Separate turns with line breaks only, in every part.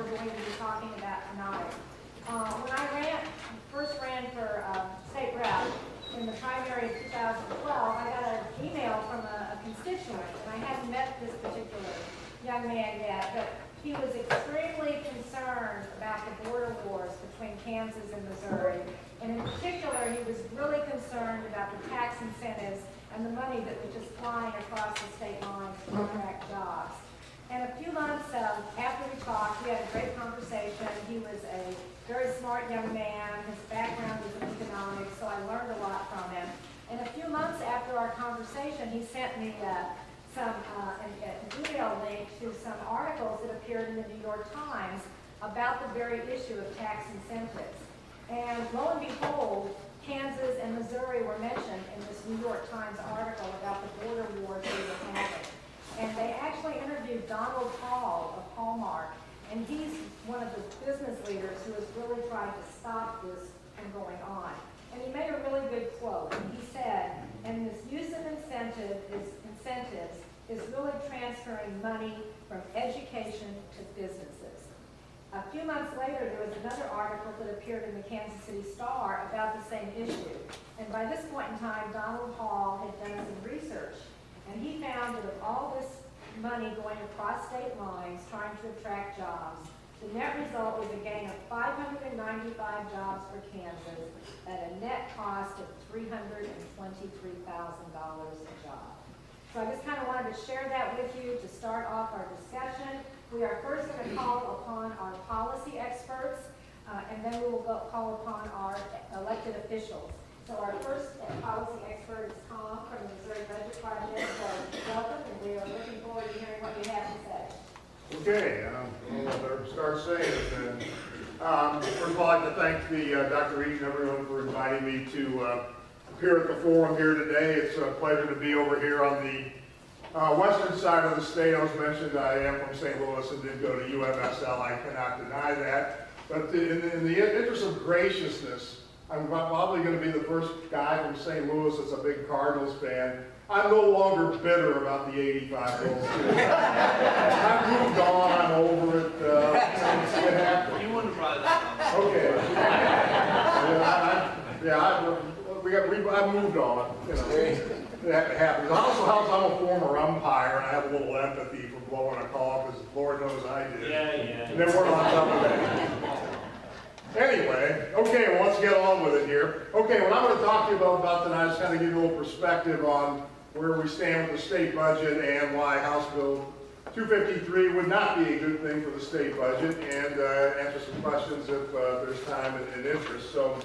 going to be talking about tonight. When I first ran for state rep in the primary of 2012, I got an email from a constituent, and I hadn't met this particular young man yet, but he was extremely concerned about the border wars between Kansas and Missouri. And in particular, he was really concerned about the tax incentives and the money that was just flying across the state lines to attract jobs. And a few months after we talked, we had a great conversation. He was a very smart young man. His background was in economics, so I learned a lot from him. And a few months after our conversation, he sent me an email link to some articles that appeared in the New York Times about the very issue of tax incentives. And lo and behold, Kansas and Missouri were mentioned in this New York Times article about the border wars they were having. And they actually interviewed Donald Hall of Hallmark, and he's one of the business leaders who has really tried to stop this from going on. And he made a really good quote. And he said, and this use of incentives is really transferring money from education to businesses. A few months later, there was another article that appeared in the Kansas City Star about the same issue. And by this point in time, Donald Hall had done some research. And he found that of all this money going across state lines trying to attract jobs, the net result was a gain of 595 jobs for Kansas at a net cost of $323,000 a job. So I just kind of wanted to share that with you to start off our discussion. We are first going to call upon our policy experts, and then we will call upon our elected officials. So our first policy expert is Tom from the Missouri Budget Project. So welcome, and we are looking forward to hearing what you have to say.
Okay, I'll better start saying it then. First of all, I'd like to thank Dr. Reed and everyone for inviting me to appear at the forum here today. It's a pleasure to be over here on the western side of the state. I was mentioned I am from St. Louis and did go to UMSL. I cannot deny that. But in the interest of graciousness, I'm probably going to be the first guy from St. Louis that's a big Cardinals fan. I'm no longer bitter about the 85 World Series. I've moved on. I'm over it. It happened.
You wouldn't try that.
Okay. I've moved on. You know, that happens. It also helps I'm a former umpire and I have a little empathy for blowing a call because Lord knows I did.
Yeah.
And then we're on top of that. Anyway, okay, well, let's get on with it here. Okay, what I'm going to talk to you about tonight is kind of give you a little perspective on where we stand with the state budget and why House Bill 253 would not be a good thing for the state budget, and answer some questions if there's time and interest. So,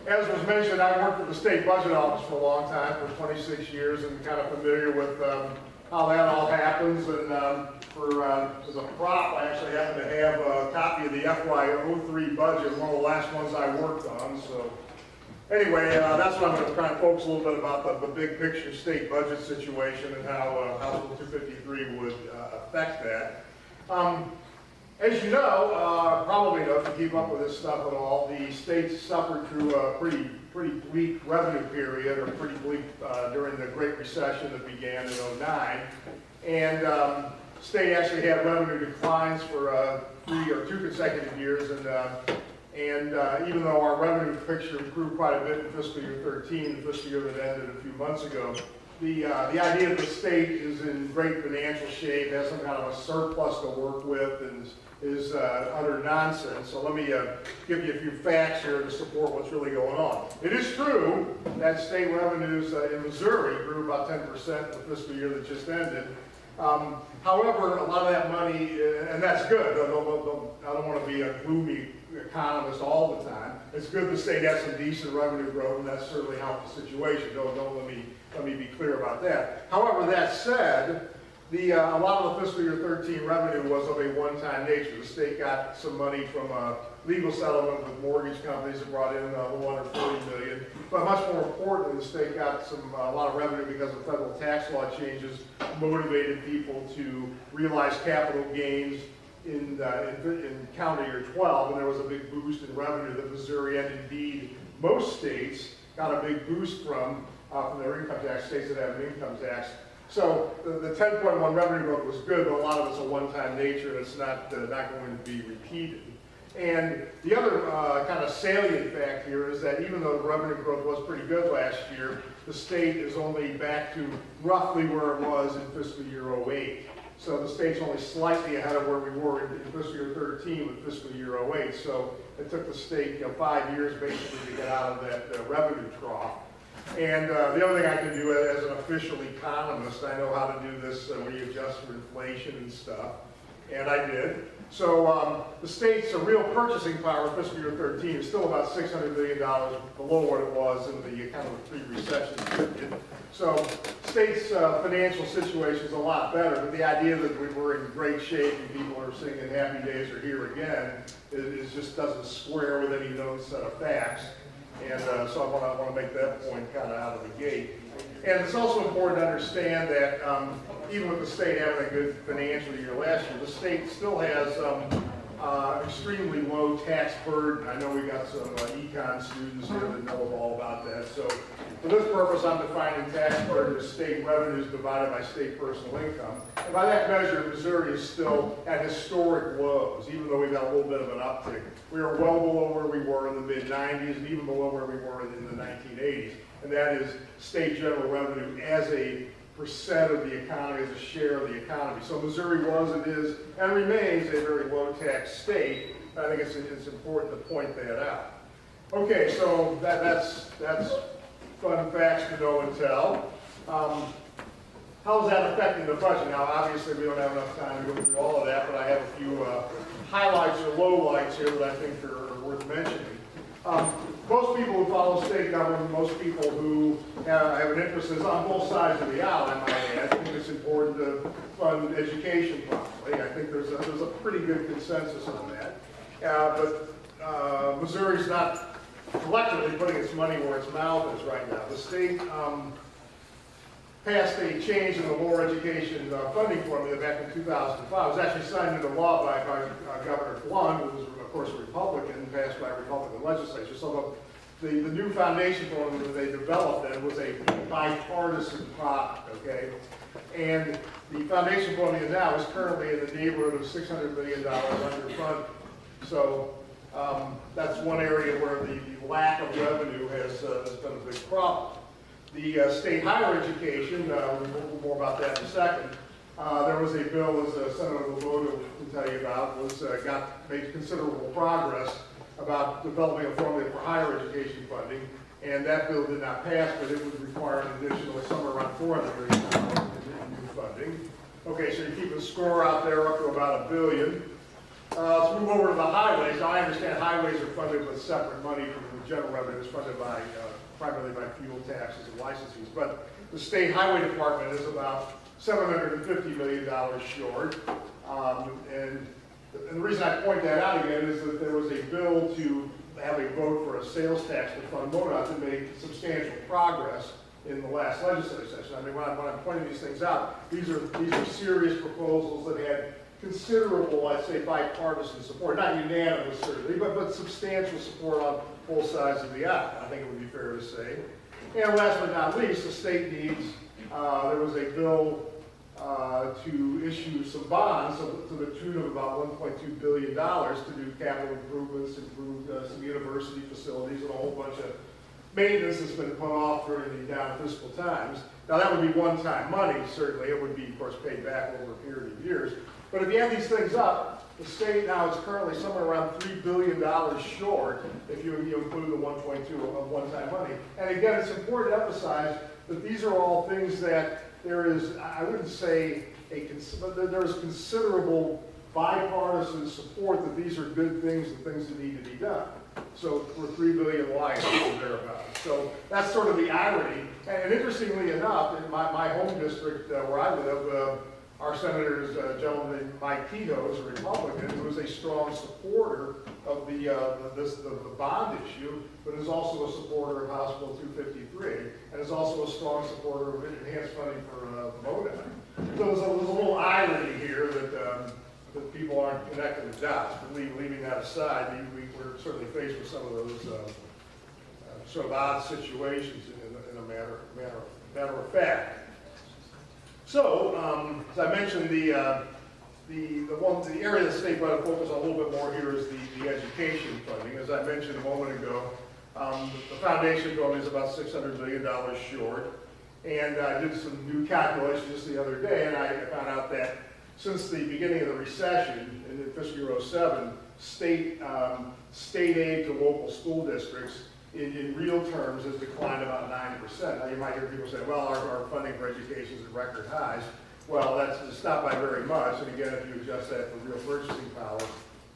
as was mentioned, I worked at the state budget office for a long time, for 26 years, and kind of familiar with how that all happens. And as a prop, I actually happen to have a copy of the FY03 budget, one of the last ones I worked on. So anyway, that's what I'm going to try and focus a little bit about the big picture state budget situation and how House Bill 253 would affect that. As you know, probably know if you keep up with this stuff at all, the states suffered through a pretty bleak revenue period, or pretty bleak during the Great Recession that began in '09. And state actually had revenue declines for 3 or 2 consecutive years. And even though our revenue picture improved quite a bit in fiscal year 13, the fiscal year that ended a few months ago, the idea that the state is in great financial shape, has some kind of a surplus to work with, and is utter nonsense. So let me give you a few facts here to support what's really going on. It is true that state revenues in Missouri grew about 10% in the fiscal year that just ended. However, a lot of that money, and that's good. I don't want to be a gloomy economist all the time. It's good the state has some decent revenue growth, and that's certainly helped the situation. Don't let me be clear about that. However, that said, a lot of the fiscal year 13 revenue was of a one-time nature. The state got some money from a legal settlement with mortgage companies that brought in a little under $40 million. But much more importantly, the state got a lot of revenue because of federal tax law changes motivated people to realize capital gains in calendar year 12, and there was a big boost in revenue that Missouri, and indeed most states, got a big boost from their income tax, states that have an income tax. So the 10.1 revenue growth was good, but a lot of it's a one-time nature, and it's not going to be repeated. And the other kind of salient fact here is that even though the revenue growth was pretty good last year, the state is only back to roughly where it was in fiscal year '08. So the state's only slightly ahead of where we were in fiscal year '13 with fiscal year '08. So it took the state 5 years basically to get out of that revenue trough. And the other thing I can do as an official economist, I know how to do this where you adjust for inflation and stuff, and I did. So the state's real purchasing power in fiscal year '13 is still about $600 million below what it was in the kind of the pre-recession period. So state's financial situation is a lot better, but the idea that we're in great shape and people are singing happy days are here again is just doesn't square with any known set of facts. And so I want to make that point kind of out of the gate. And it's also important to understand that even with the state having a good financial year last year, the state still has extremely low tax burden. I know we got some econ students here that know all about that. So for this purpose, I'm defining tax burden as state revenues divided by state personal income. And by that measure, Missouri is still at historic lows, even though we've got a little bit of an uptick. We are well below where we were in the mid-'90s and even below where we were in the 1980s. And that is state general revenue as a percent of the economy, as a share of the economy. So Missouri was, it is, and remains a very low-tax state. I think it's important to point that out. Okay, so that's fun facts to know and tell. How is that affecting the budget? Now, obviously, we don't have enough time to go through all of that, but I have a few highlights or lowlights here that I think are worth mentioning. Most people who follow state government, most people who have an interest is on both sides of the aisle, I might add. I think it's important to fund education properly. I think there's a pretty good consensus on that. But Missouri's not collectively putting its money where its mouth is right now. The state passed a change in the lower education funding formula back in 2005. It was actually signed into law by Governor Blunt, who was, of course, a Republican, passed by a Republican legislature. So the new foundation formula that they developed then was a bipartisan product, okay? And the foundation formula now is currently in the neighborhood of $600 million underfunded. So that's one area where the lack of revenue has been a big problem. The state higher education, we'll more about that in a second. There was a bill, as Senator Loboto can tell you about, made considerable progress about developing a formula for higher education funding, and that bill did not pass, but it would require an additional somewhere around $400 million in new funding. Okay, so you're keeping score out there up to about $1 billion. Let's move over to the highways. Now, I understand highways are funded with separate money from the general revenue. It's funded by primarily by fuel taxes and license fees, but the state highway department is about $750 million short. And the reason I point that out again is that there was a bill to have a vote for a sales tax to fund MoDOT that made substantial progress in the last legislative session. I mean, when I'm pointing these things out, these are serious proposals that had considerable, I'd say, bipartisan support, not unanimous certainly, but substantial support on both sides of the aisle, I think it would be fair to say. And last but not least, the state needs, there was a bill to issue some bonds to the tune of about $1.2 billion to do capital improvements, improve some university facilities, and a whole bunch of maintenance that's been put off during the down fiscal times. Now that would be one-time money, certainly. It would be, of course, paid back over a period of years. But if you add these things up, the state now is currently somewhere around $3 billion short if you include the 1.2 of one-time money. And again, it's important to emphasize that these are all things that there is, I wouldn't say, but there is considerable bipartisan support that these are good things and things that need to be done. So we're $3 billion light or thereabouts. So that's sort of the irony. And interestingly enough, in my home district where I live, our senator is a gentleman named Mike Kehoe, who's a Republican, who is a strong supporter of the bond issue, but is also a supporter of House Bill 253, and is also a strong supporter of enhanced funding for MoDOT. So there's a little irony here that people aren't connected to dots. But leaving that aside, we're certainly faced with some of those sort of odd situations in a matter of fact. So, as I mentioned, the area of the state budget focus on a little bit more here is the education funding. As I mentioned a moment ago, the foundation building is about $600 million short. And I did some new calculations just the other day, and I found out that since the beginning of the recession in fiscal year '07, state aid to local school districts in real terms has declined about 9%. Now you might hear people say, well, our funding for education is at record highs. Well, it's not by very much, and again, if you adjust that for real purchasing power,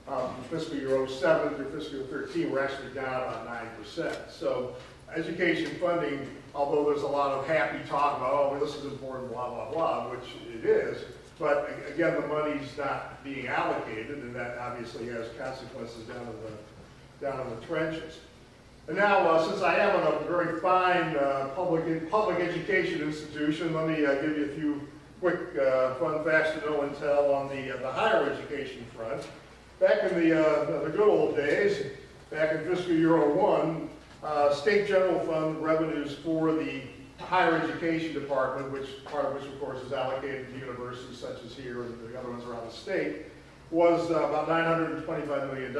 from fiscal year '07 through fiscal year '13, we're actually down about 9%. So education funding, although there's a lot of happy talk about, oh, well, this is important, blah, blah, blah, which it is, but again, the money's not being allocated, and that obviously has consequences down in the trenches. And now, since I am in a very fine public education institution, let me give you a few quick fun facts to know and tell on the higher education front. Back in the good old days, back in fiscal year '01, state general fund revenues for the higher education department, part of which of course is allocated to universities such as here and the other ones around the state, was about $925 million.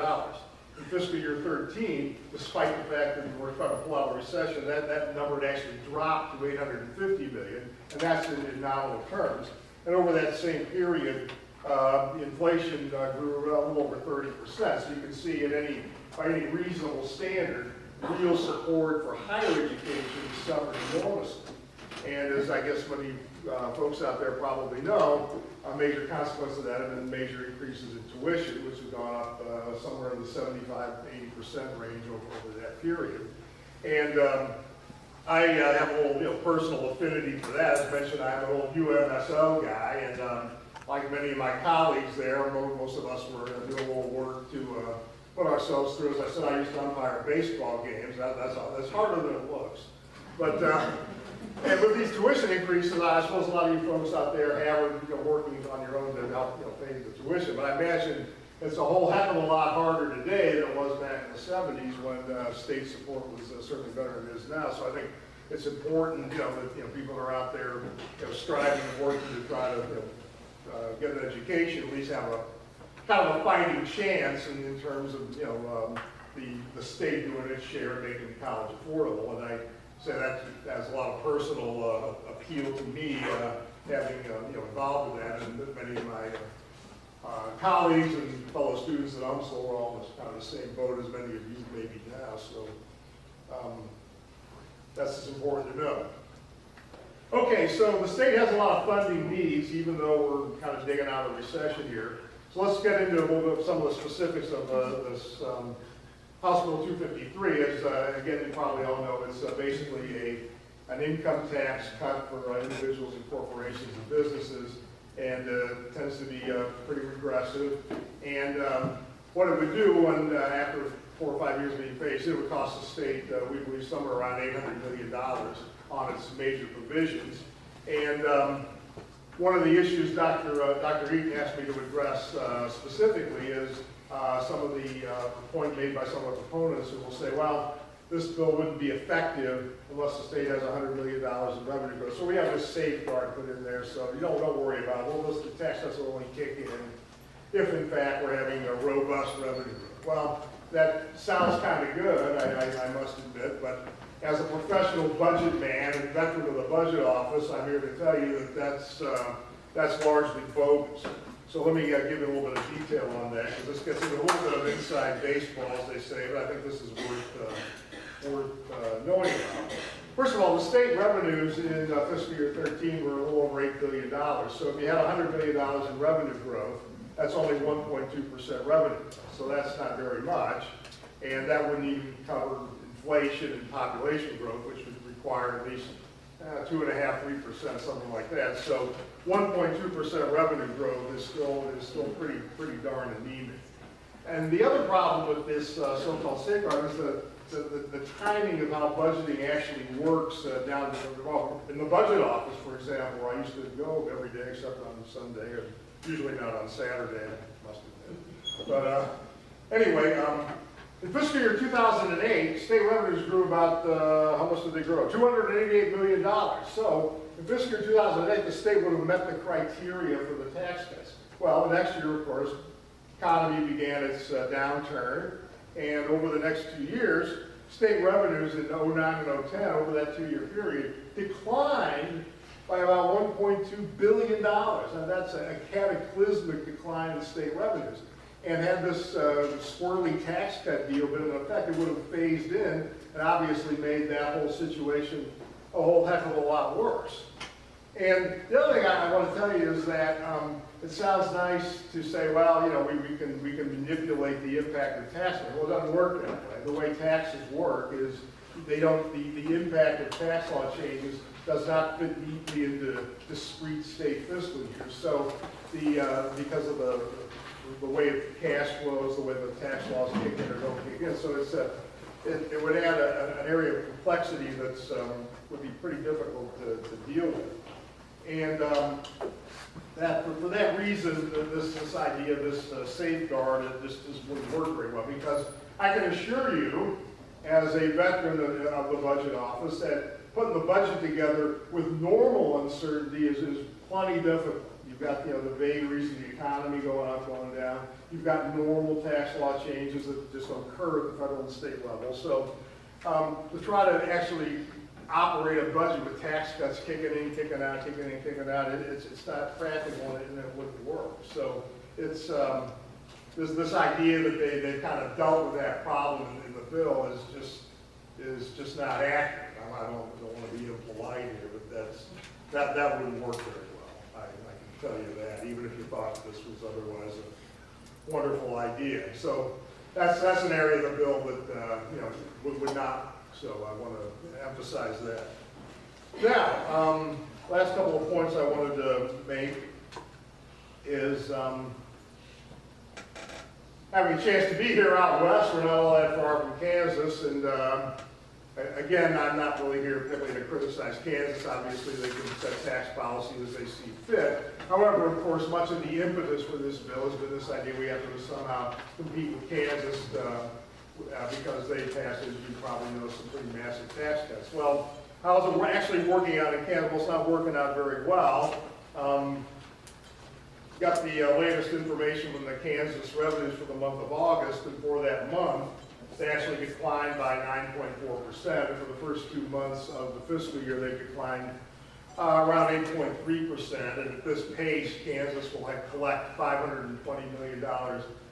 In fiscal year '13, despite the fact that we were trying to pull out of the recession, that number had actually dropped to $850 million, and that's in nominal terms. And over that same period, inflation grew a little over 30%. So you can see by any reasonable standard, real support for higher education suffered enormously. And as I guess many folks out there probably know, a major consequence of that have been major increases in tuition, which have gone up somewhere in the 75–80% range over that period. And I have a little personal affinity for that. As mentioned, I'm an old UMSO guy, and like many of my colleagues there, most of us were doing a little work to put ourselves through. As I said, I used to umpire baseball games. That's harder than it looks. But and with these tuition increases, I suppose a lot of you folks out there have working on your own to help pay the tuition. But I imagine it's a whole heck of a lot harder today than it was back in the '70s when state support was certainly better than it is now. So I think it's important, that people that are out there, striving and working to try to get an education, at least have a kind of a fighting chance in terms of the state doing its share of making college affordable. And I say that has a lot of personal appeal to me, having involved in that, and many of my colleagues and fellow students at UMSL were almost kind of the same boat as many of you may be now. So that's just important to know. Okay, so the state has a lot of funding needs, even though we're kind of digging out of the recession here. So let's get into a little bit of some of the specifics of this House Bill 253. As again, you probably all know, it's basically an income tax cut for individuals and corporations and businesses, and tends to be pretty regressive. And what it would do, when after 4 or 5 years being phased, it would cost the state, we believe, somewhere around $800 million on its major provisions. And one of the issues Dr. Eaton asked me to address specifically is some of the point made by some of the proponents who will say, well, this bill wouldn't be effective unless the state has $100 million in revenue growth. So we have this safeguard put in there, so you don't worry about it. Well, the tax cuts will only kick in if, in fact, we're having a robust revenue growth. Well, that sounds kind of good, I must admit, but as a professional budget man and veteran of the budget office, I'm here to tell you that that's largely bogus. So let me give you a little bit of detail on that, because this gets into a little bit of inside baseball, as they say, but I think this is worth knowing about. First of all, the state revenues in fiscal year '13 were a little over $8 billion. So if you had $100 million in revenue growth, that's only 1.2% revenue. So that's not very much, and that wouldn't even cover inflation and population growth, which would require at least 2.5–3%, something like that. So 1.2% revenue growth is still pretty darn anemic. And the other problem with this so-called safeguard is the timing of how budgeting actually works down in the budget office, for example, where I used to go every day except on Sunday, or usually not on Saturday, I must admit. But anyway, In fiscal year 2008, state revenues grew about, how much did they grow? $288 million. So in fiscal year 2008, the state would have met the criteria for the tax cuts. Well, the next year, of course, the economy began its downturn, and over the next 2 years, state revenues in 09 and 010, over that 2-year period, declined by about $1.2 billion. Now that's a cataclysmic decline in state revenues. And had this squirrely tax cut deal been in effect, it would have phased in and obviously made that whole situation a whole heck of a lot worse. And the other thing I want to tell you is that it sounds nice to say, well, you know, we can manipulate the impact of taxes. Well, it doesn't work that way. The way taxes work is the impact of tax law changes does not fit neatly into discrete state fiscal years. So because of the way cash flows, the way the tax laws kick in or don't kick in, so it would add an area of complexity that's would be pretty difficult to deal with. And for that reason, this idea, this safeguard, it just wouldn't work very well, because I can assure you, as a veteran of the budget office, that putting the budget together with normal uncertainty is plenty difficult. You've got, you know, the vagaries of the economy going up, going down. You've got normal tax law changes that just occur at the federal and state level. So to try to actually operate a budget with tax cuts kicking in, kicking out, kicking in, kicking out, it's not practical and it wouldn't work. So it's this idea that they've kind of dealt with that problem in the bill is just not accurate. I don't want to be impolite here, but that wouldn't work very well. I can tell you that, even if you thought this was otherwise a wonderful idea. So that's an area of the bill that you know would not. So I want to emphasize that. Now, last couple of points I wanted to make is having a chance to be here out west. We're not all that far from Kansas, and again, I'm not really here particularly to criticize Kansas. Obviously, they can set tax policy as they see fit. However, of course, much of the impetus for this bill has been this idea we have to somehow compete with Kansas because they passed, as you probably know, some pretty massive tax cuts. Well, how's it actually working out in Kansas? Well, it's not working out very well. Got the latest information from the Kansas revenues for the month of August, and for that month, they actually declined by 9.4%. And for the first 2 months of the fiscal year, they declined around 8.3%. And at this pace, Kansas will collect $520 million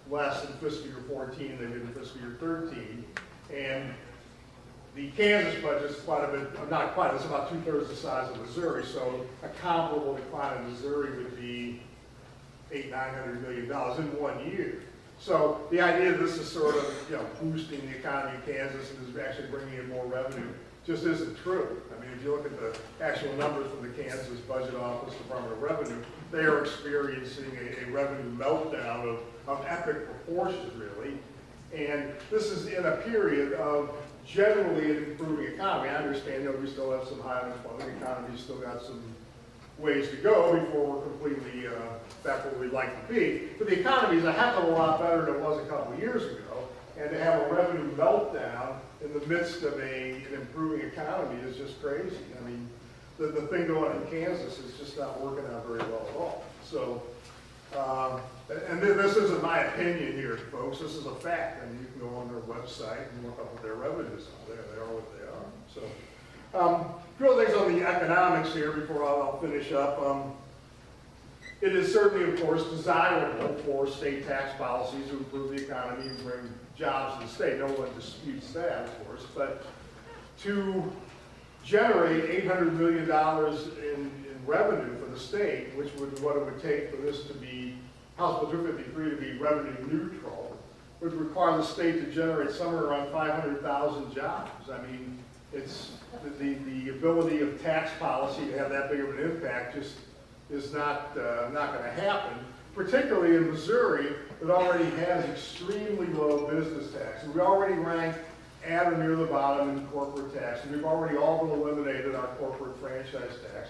less in fiscal year 14 than they did in fiscal year 13. And the Kansas budget is quite a bit, not quite, it's about 2/3 the size of Missouri. So a comparable decline in Missouri would be $800–900 million in 1 year. So the idea that this is sort of, you know, boosting the economy of Kansas and is actually bringing in more revenue just isn't true. I mean, if you look at the actual numbers from the Kansas Budget Office, Department of Revenue, they are experiencing a revenue meltdown of epic proportions, really. And this is in a period of generally an improving economy. I understand that we still have some high unemployment. The economy's still got some ways to go before we're completely back where we'd like to be. But the economy is a heck of a lot better than it was a couple of years ago. And to have a revenue meltdown in the midst of an improving economy is just crazy. I mean, the thing going on in Kansas is just not working out very well at all. So, and this isn't my opinion here, folks. This is a fact. I mean, you can go on their website and look up what their revenues are. They are what they are. So, a few other things on the economics here before I'll finish up. It is certainly, of course, desirable for state tax policies to improve the economy and bring jobs to the state. No one disputes that, of course. But to generate $800 million in revenue for the state, which would what it would take for this to be, House Bill 253 to be revenue neutral, would require the state to generate somewhere around 500,000 jobs. I mean, it's the ability of tax policy to have that big of an impact just is not going to happen, particularly in Missouri that already has extremely low business tax. And we already rank at or near the bottom in corporate tax, and we've already all but eliminated our corporate franchise tax.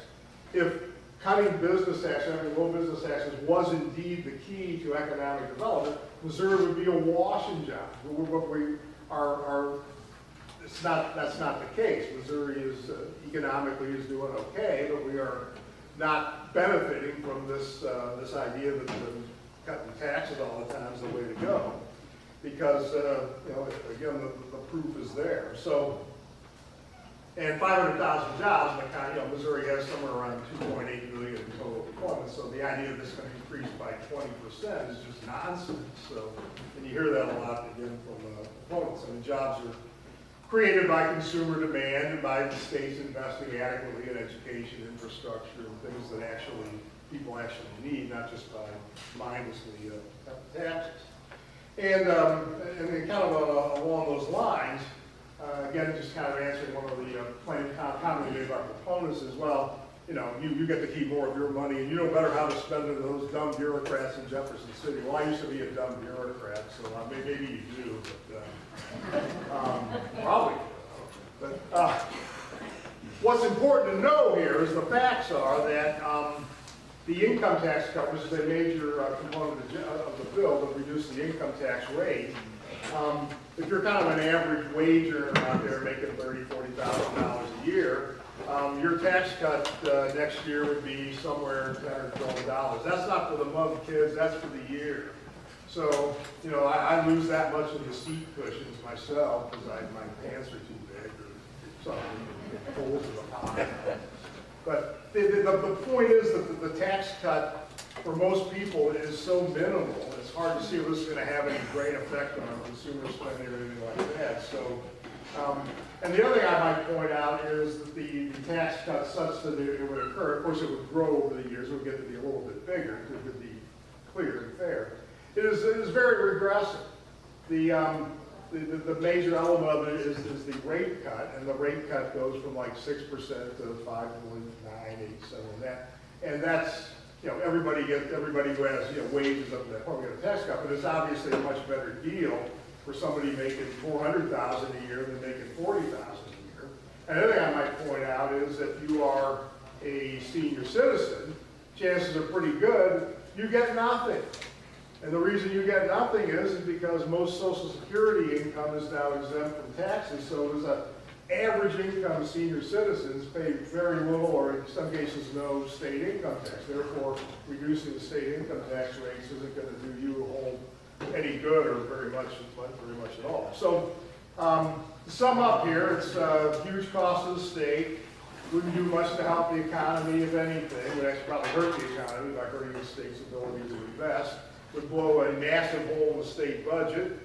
If cutting business tax, having low business taxes was indeed the key to economic development, Missouri would be awash in jobs. that's not the case. Missouri is economically is doing okay, but we are not benefiting from this idea that cutting taxes all the time is the way to go, because again the proof is there. So, and 500,000 jobs in the county. Missouri has somewhere around 2.8 million in total employment. So the idea that it's going to increase by 20% is just nonsense. So, and you hear that a lot again from opponents. I mean, jobs are created by consumer demand and by the states investing adequately in education, infrastructure, and things that people actually need, not just by mindlessly cutting taxes. And kind of along those lines, again, just kind of answering one of the comments made by proponents as well. You get to keep more of your money, and you know better how to spend it than those dumb bureaucrats in Jefferson City. Well, I used to be a dumb bureaucrat, so maybe you do, but probably. But what's important to know here is the facts are that the income tax cut, which is a major component of the bill that reduced the income tax rate. If you're kind of an average wage earner out there making $30,000, $40,000 a year, your tax cut next year would be somewhere $10 or $12. That's not for the month, kids. That's for the year. So, I lose that much of the seat cushions myself because my pants are too big or something, holes in the pot. But the point is that the tax cut for most people is so minimal, it's hard to see if this is going to have any great effect on consumer spending or anything like that. So, and the other thing I might point out is that the tax cut such that it would occur, of course it would grow over the years, it would get to be a little bit bigger, it would be clear and fair. It is very regressive. The major element of it is the rate cut, and the rate cut goes from like 6% to 5.987, and that's everybody who has wages up to that point will get a tax cut, but it's obviously a much better deal for somebody making $400,000 a year than making $40,000 a year. And another thing I might point out is if you are a senior citizen, chances are pretty good you get nothing. And the reason you get nothing is because most Social Security income is now exempt from taxes. So as an average income senior citizens pay very little, or in some cases no, state income tax. Therefore, reducing the state income tax rates isn't going to do you a whole any good or very much at all. So to sum up here, it's a huge cost to the state. Wouldn't do much to help the economy, if anything. Would actually probably hurt the economy by hurting the state's ability to invest. Would blow a massive hole in the state budget.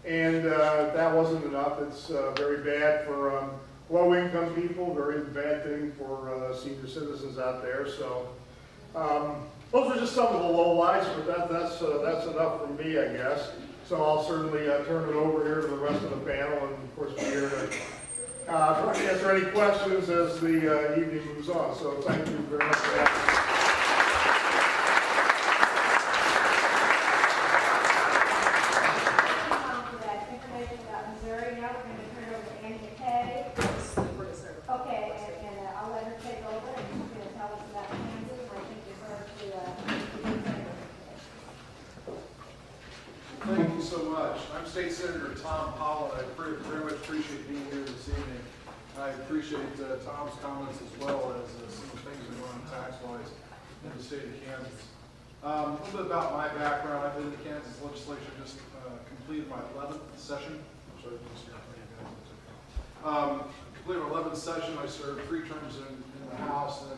And that wasn't enough. It's very bad for low-income people, very bad thing for senior citizens out there. So those are just some of the lowlights, but that's enough for me, I guess. So I'll certainly turn it over here to the rest of the panel, and of course be here to answer any questions as the evening moves on. So thank you very much for that.
Thank you so much. I'm State Senator Tom Powell, and I very much appreciate being here this evening. I appreciate Tom's comments as well as some of the things that are going on tax-wise in the state of Kansas. A little bit about my background. I've been in the Kansas legislature, just completed my 11th session. Completed my 11th session. I served 3 terms in the House, and then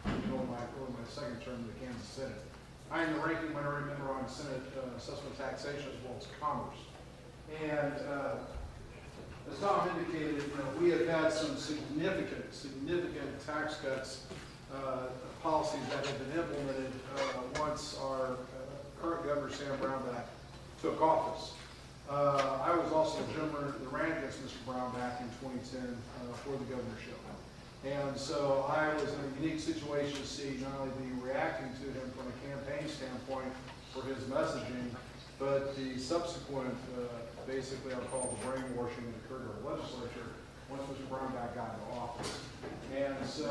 I'm going my second term in the Kansas Senate. I am the ranking minority member on Senate Assessment Taxation as well as Commerce. And as Tom indicated, we have had some significant tax cuts, policies that have been implemented once our current Governor Sam Brownback took office. I was also the gentleman that ran against Mr. Brownback in 2010 for the governorship. And so I was in a unique situation to see not only be reacting to him from a campaign standpoint for his messaging, but the subsequent, basically I'll call it the brainwashing that occurred in our legislature once Mr. Brownback got into office. And so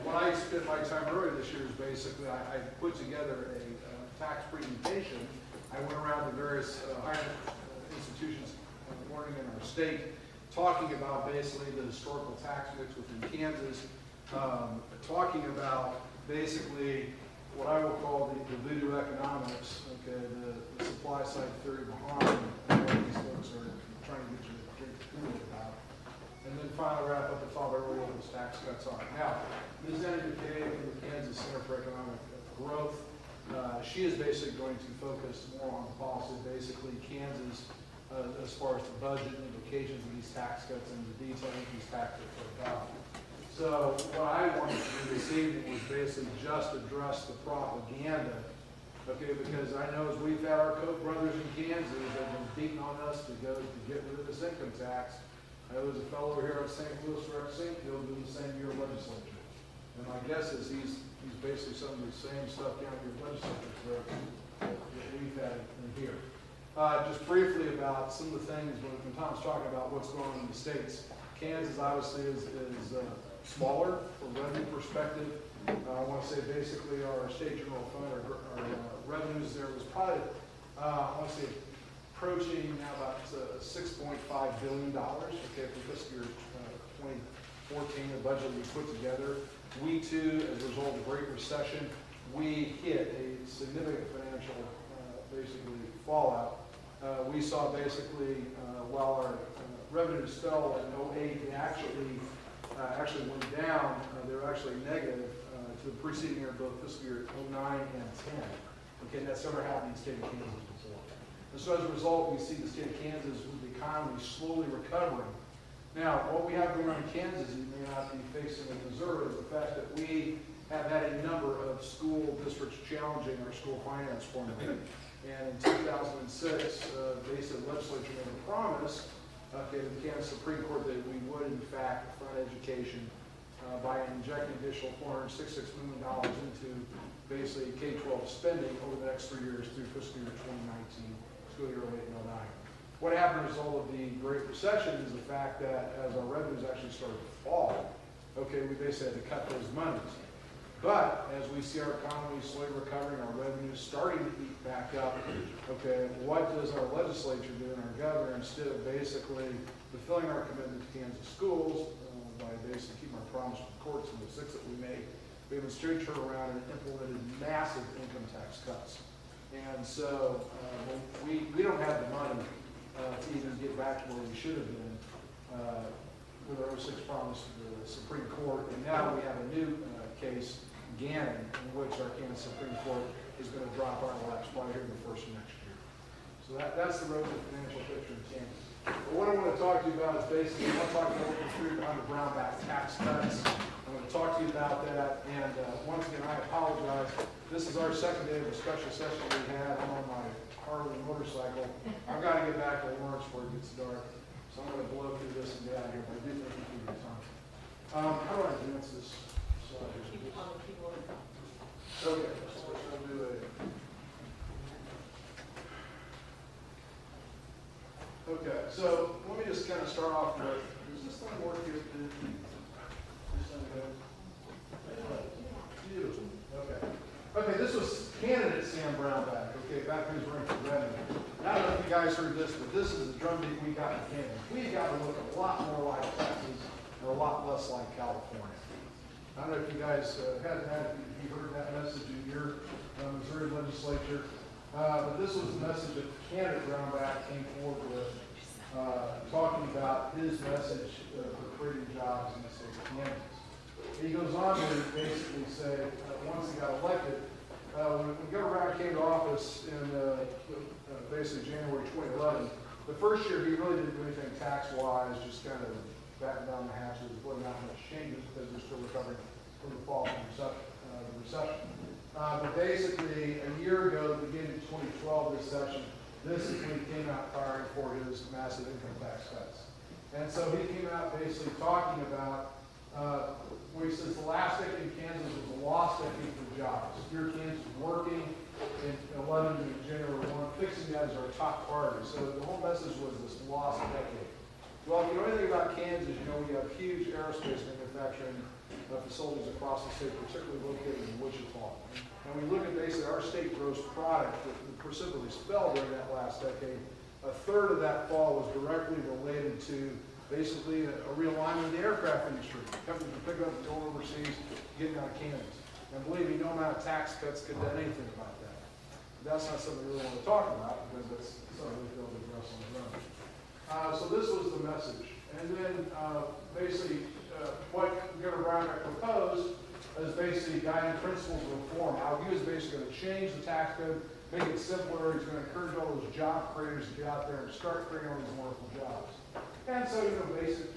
what I spent my time earlier this year is basically I put together a tax presentation. I went around to various higher institutions, morning in our state, talking about basically the historical tax mix within Kansas, talking about basically what I will call the voodoo economics, okay, the supply side theory behind what these folks are trying to get you to drink the Kool-Aid about. And then finally wrap up with all where those tax cuts are. Now, Ms. Annie McKay from the Kansas Center for Economic Growth, she is basically going to focus more on the policy, basically Kansas, as far as the budget and implications of these tax cuts and the details of these tax cuts are about. So what I wanted to do this evening was basically just address the propaganda, okay, because I know as we've had our Koch brothers in Kansas that have been beating on us to get rid of this income tax. There was a fellow over here at St. Louis Rex St. Field doing the same year legislature. And my guess is he's basically some of the same stuff down here legislature that we've had in here. Just briefly about some of the things when Tom's talking about what's going on in the states. Kansas obviously is smaller from revenue perspective. I want to say basically our state general fund, our revenues there was probably, I want to say approaching now about $6.5 billion, okay, for fiscal year 2014, the budget we put together. We too, as a result of the Great Recession, we hit a significant financial, basically, fallout. We saw basically, while our revenues fell in 08, they actually went down. They were actually negative to the preceding year, both fiscal year 09 and 10. Okay, that's never happened in the state of Kansas before. And so as a result, we see the state of Kansas with the economy slowly recovering. Now, what we have going on in Kansas, you may not be facing in Missouri, is the fact that we have had a number of school districts challenging our school finance formula. And in 2006, they said legislature made a promise, okay, to the Kansas Supreme Court that we would in fact fund education by injecting additional $466 million into basically K-12 spending over the next 3 years through fiscal year 2019, school year 08 and 09. What happened as a result of the Great Recession is the fact that as our revenues actually started to fall, okay, we basically had to cut those monies. But as we see our economy slowly recovering, our revenues starting to eat back up, okay, what does our legislature do and our governor, instead of basically fulfilling our commitment to Kansas schools by basically keeping our promise to the courts and the 6 that we made, we have instead turned around and implemented massive income tax cuts. And so we don't have the money to even get back to where we should have been with our 06 promise to the Supreme Court. And now we have a new case, Gannon, in which our Kansas Supreme Court is going to drop our laps by here in the first of next year. So that's the road to the financial picture in Kansas. But what I want to talk to you about is basically, I'm talking about the through on the Brownback tax cuts. I'm going to talk to you about that. And once again, I apologize. This is our second day of a special session we had. I'm on my Harley motorcycle. I've got to get back to Lawrence before it gets dark. So I'm going to blow through this and get out of here. But I do thank you for your time. How do I advance this?
Keep on the keyboard.
Okay, so we'll do a. Okay, so let me just kind of start off with, does this thing work here? This thing goes? Beautiful. Okay. Okay, this was candidate Sam Brownback, okay, back when he was running for revenue. I don't know if you guys heard this, but this is the drumbeat we got in Kansas. We got to look a lot more like Texas and a lot less like California. I don't know if you guys if you heard that message in your Missouri legislature, but this was the message that candidate Brownback came forward with, talking about his message for creating jobs in the state of Kansas. He goes on to basically say, once he got elected, when Governor Brown came to office in basically January 2011, the first year he really didn't do anything tax-wise, just kind of batten down the hatches, wasn't that much changes because we're still recovering from the fall from the recession. But basically, a year ago, beginning of 2012, this is when he came out firing for his massive income tax cuts. And so he came out basically talking about, where he says the last decade in Kansas was a lost decade for jobs. Here Kansas is working in 11 to January 1, fixing that as our top priority. So the whole message was this lost decade. Well, if you know anything about Kansas, you know we have huge aerospace manufacturing facilities across the state, particularly located in Wichita. And we look at basically our state gross product that precipitously fell during that last decade a third of that fall was directly related to basically a realignment of the aircraft industry. Companies were picking up and going overseas, getting out of Kansas. And believe me, no amount of tax cuts could do anything about that. That's not something we really want to talk about because that's something we feel to address on the run. So this was the message. And then basically what Governor Brown had proposed is basically guiding principles of reform. How he was basically going to change the tax code, make it simpler. He's going to encourage all those job creators to get out there and start creating all these wonderful jobs. And so, basic,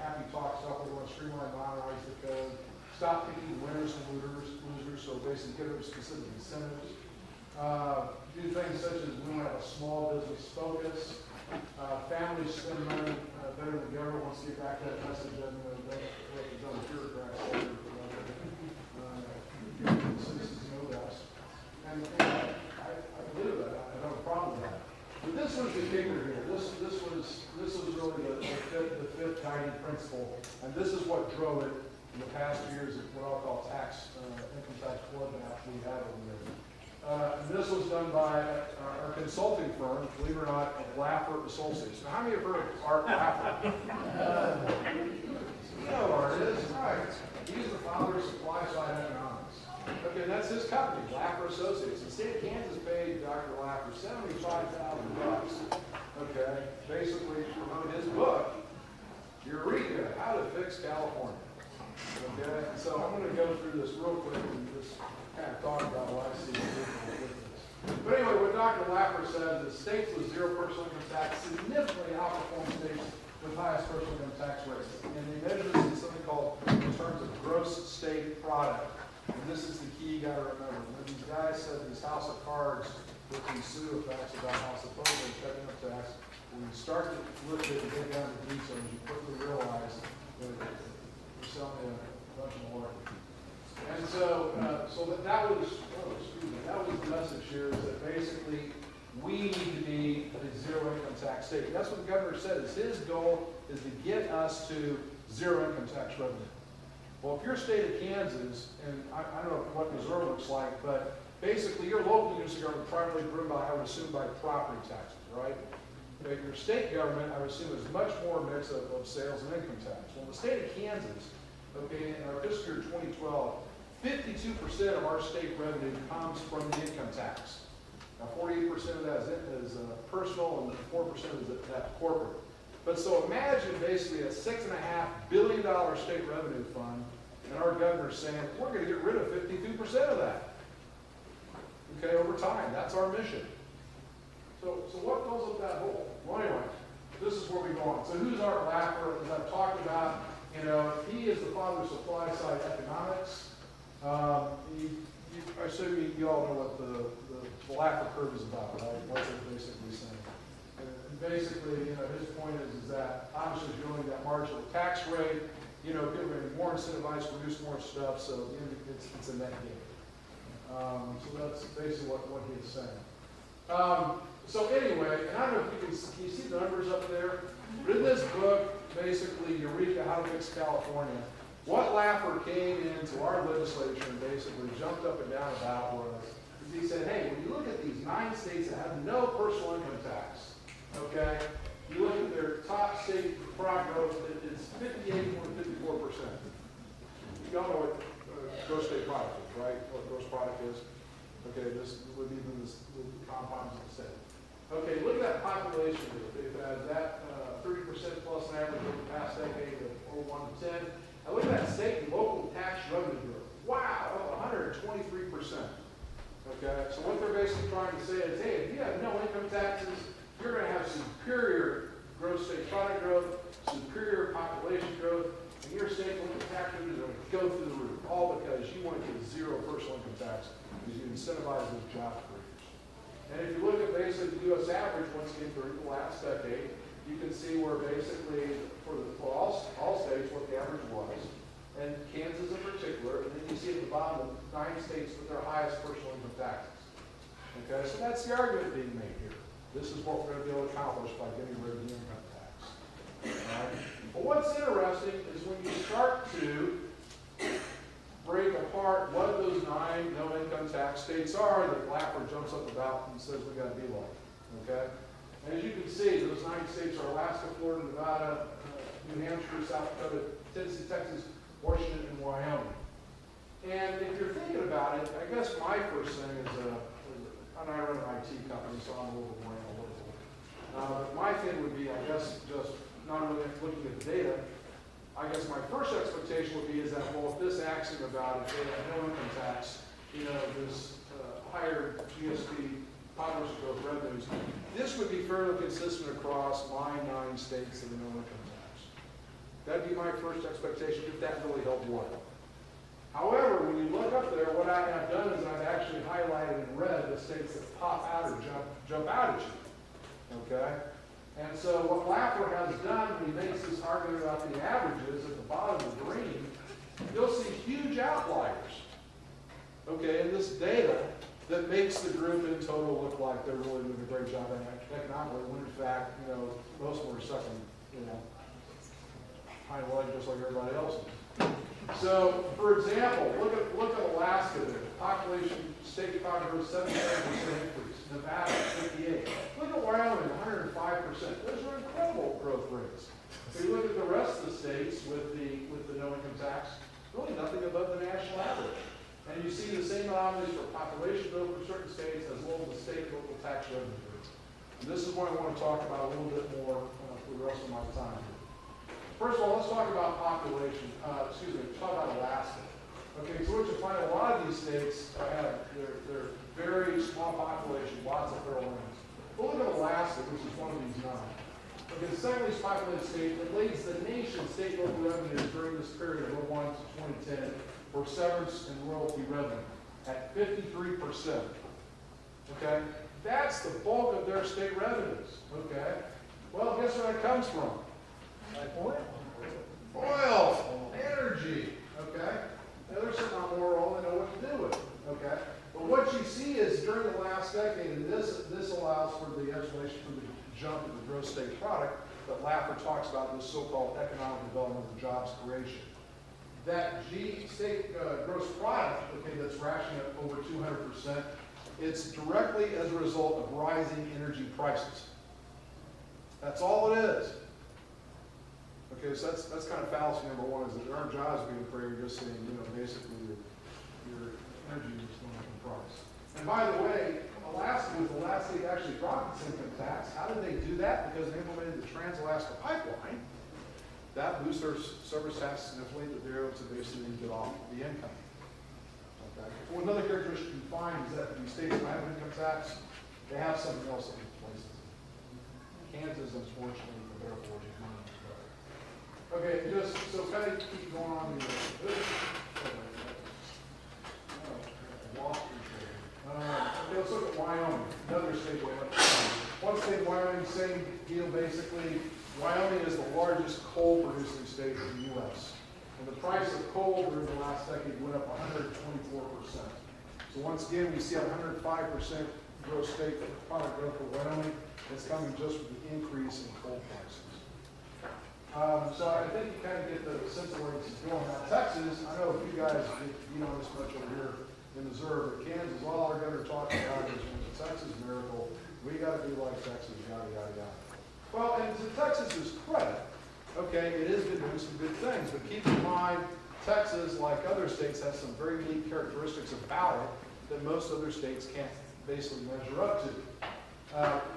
happy talk stuff. We want to streamline, modernize the code, stop picking winners and losers. So basically, give them specific incentives. Do things such as we want to have a small business focus. Families spend money better than the government. Wants to get back to that message of the bureaucrats. Citizens know that. And I believe that. I have a problem with that. But this was the kicker here. This was really the fifth guiding principle, and this is what drove it in the past years of what I'll call income tax bloodbath we had over there. And this was done by our consulting firm, believe it or not, Laffer Associates. Now, how many have heard of Art Laffer? You know what Art is, right? He's the founder of supply side economics. Okay, that's his company, Laffer Associates. The state of Kansas paid Dr. Laffer $75,000. Okay, basically to promote his book, Eureka, How to Fix California. Okay, so I'm going to go through this real quick and just kind of talk about what I see with this. But anyway, what Dr. Laffer says is states with zero personal income tax significantly outperform states with highest personal income tax rates. And they measure this in something called in terms of gross state product. And this is the key you got to remember. When these guys said these house of cards with these pseudo facts about how supposedly cutting up tax, when you start to look at it and get down to the details, you quickly realize that we're selling a bunch of more. And so, that was the message here, is that basically we need to be a zero income tax state. And that's what the governor said, is his goal is to get us to zero income tax revenue. Well, if your state of Kansas, and I don't know what Missouri looks like, but basically your local units are primarily driven by, I would assume, by property taxes, right? But your state government, I would assume, is much more a mix of sales and income tax. Well, in the state of Kansas, okay, in our fiscal year 2012, 52% of our state revenue comes from the income tax. Now, 48% of that is personal, and 4% is that corporate. But so imagine basically a $6.5 billion state revenue fund, and our governor's saying, we're going to get rid of 52% of that. Okay, over time. That's our mission. So what fills up that hole? Well, anyway, this is where we go on. So who's Art Laffer? As I've talked about, he is the father of supply side economics. I assume you all know what the Laffer curve is about, right? What's it basically saying? And basically, his point is that obviously if you're only that marginal tax rate, people are going to be more incentivized to produce more stuff, so it's a net gain. So that's basically what he is saying. So anyway, and I don't know if can you see the numbers up there? But in this book, basically, Eureka, How to Fix California, what Laffer came into our legislature and basically jumped up and down about was, he said, hey, when you look at these 9 states that have no personal income tax, okay, you look at their top state product growth, it's 58 or 54%. You all know what gross state product is, right? What gross product is? Okay, this would be the compounds of the state. Okay, look at that population group. They've had that 30% plus on average over the past decade of 01 to 10. And look at that state and local tax revenue growth. Wow, 123%. Okay, so what they're basically trying to say is, hey, if you have no income taxes, you're going to have superior gross state product growth, superior population growth, and your state local tax revenues are going to go through the roof, all because you want to get zero personal income tax because you incentivize those job creators. And if you look at basically the U.S. average, once again, during the last decade, you can see where basically for all states what the average was, and Kansas in particular, and then you see at the bottom 9 states with their highest personal income taxes. Okay, so that's the argument being made here. This is what we're going to be able to accomplish by getting rid of the income tax. All right? But what's interesting is when you start to break apart what those 9 no income tax states are that Laffer jumps up about and says we got to be like. Okay? And as you can see, those 9 states are Alaska, Florida, Nevada, New Hampshire, South Dakota, Tennessee, Texas, Washington, and Wyoming. And if you're thinking about it, I guess my first thing is, and I run an IT company, so I'm a little more analytical. But my thing would be, I guess, just not really looking at the data. I guess my first expectation would be is that, well, if this axiom about if they have no income tax, you know, this higher GSP population growth revenues, this would be fairly consistent across my 9 states of the no income tax. That'd be my first expectation if that really held water. However, when you look up there, what I have done is I've actually highlighted in red the states that pop out or jump out at you. Okay? And so what Laffer has done when he makes this argument about the averages at the bottom of the green, you'll see huge outliers. Okay, in this data that makes the group in total look like they're really doing a great job economically, when in fact, you know, most of them are sucking, you know, hind leg just like everybody else is. So, for example, look at Alaska there. Population, state population, 77% increase. Nevada, 58. Look at Wyoming, 105%. Those are incredible growth rates. If you look at the rest of the states with the no income tax, really nothing above the national average. And you see the same anomalies for population growth for certain states as well as the state and local tax revenue growth. And this is what I want to talk about a little bit more for the rest of my time here. First of all, let's talk about population. Talk about Alaska. Okay, so what you find, a lot of these states have they're very small population, lots of federal lands. But look at Alaska, which is one of these 9. Okay, the second least populated state that leads the nation's state local revenues during this period of 2001 to 2010 for severance and royalty revenue at 53%. Okay, that's the bulk of their state revenues. Okay, well, guess where that comes from? Oil, energy, okay? Now they're sitting on more oil, they know what to do with it, okay? But what you see is during the last decade, and this allows for the explanation for the jump in the gross state product that Laffer talks about, this so-called economic development of jobs creation. That state gross product, okay, that's rationing up over 200%, it's directly as a result of rising energy prices. That's all it is. Okay, so that's kind of fallacy number one, is that there aren't jobs being created, just saying, you know, basically your energy is going up in price. And by the way, Alaska was the last state to actually drop its income tax. How did they do that? Because they implemented the Trans-Alaska Pipeline. That boosts their service tax significantly, that they're able to basically get off the income. Okay. So another characteristic you find is that these states that have income tax, they have something else in places. Kansas, unfortunately, for their fortune, money. Okay, just so kind of keep going on here. Okay, let's look at Wyoming, another state. One state, Wyoming, same deal basically. Wyoming is the largest coal producing state in the U.S. And the price of coal during the last decade went up 124%. So once again, we see 105% gross state product growth for Wyoming. It's coming just with the increase in coal prices. So I think you kind of get the sense of where this is going. Now, Texas, I know if you guys, you know this much over here in Missouri, but Kansas, all our governor talking about is the Texas miracle. We got to be like Texas, yada, yada, yada. Well, and to Texas's credit, okay, it has been doing some good things, but keep in mind, Texas, like other states, has some very unique characteristics about it that most other states can't basically measure up to.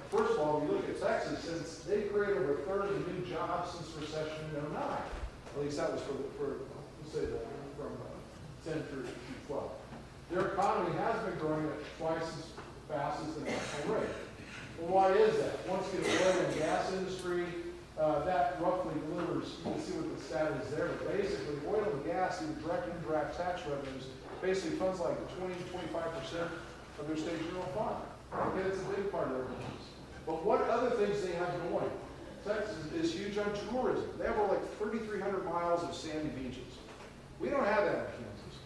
First of all, when you look at Texas, since they created over a third of the new jobs since recession in 2009, at least that was for let's say that, from 10 through 12. Their economy has been growing at twice as fast as the national rate. Well, why is that? Once you get the oil and gas industry, that roughly delivers, you can see what the stat is there, but basically oil and gas, either direct and indirect tax revenues, basically funds like 20 to 25% of their state general fund. Okay, it's a big part of their business. But what other things they have going? Texas is huge on tourism. They have over like 3,300 miles of sandy beaches. We don't have that in Kansas.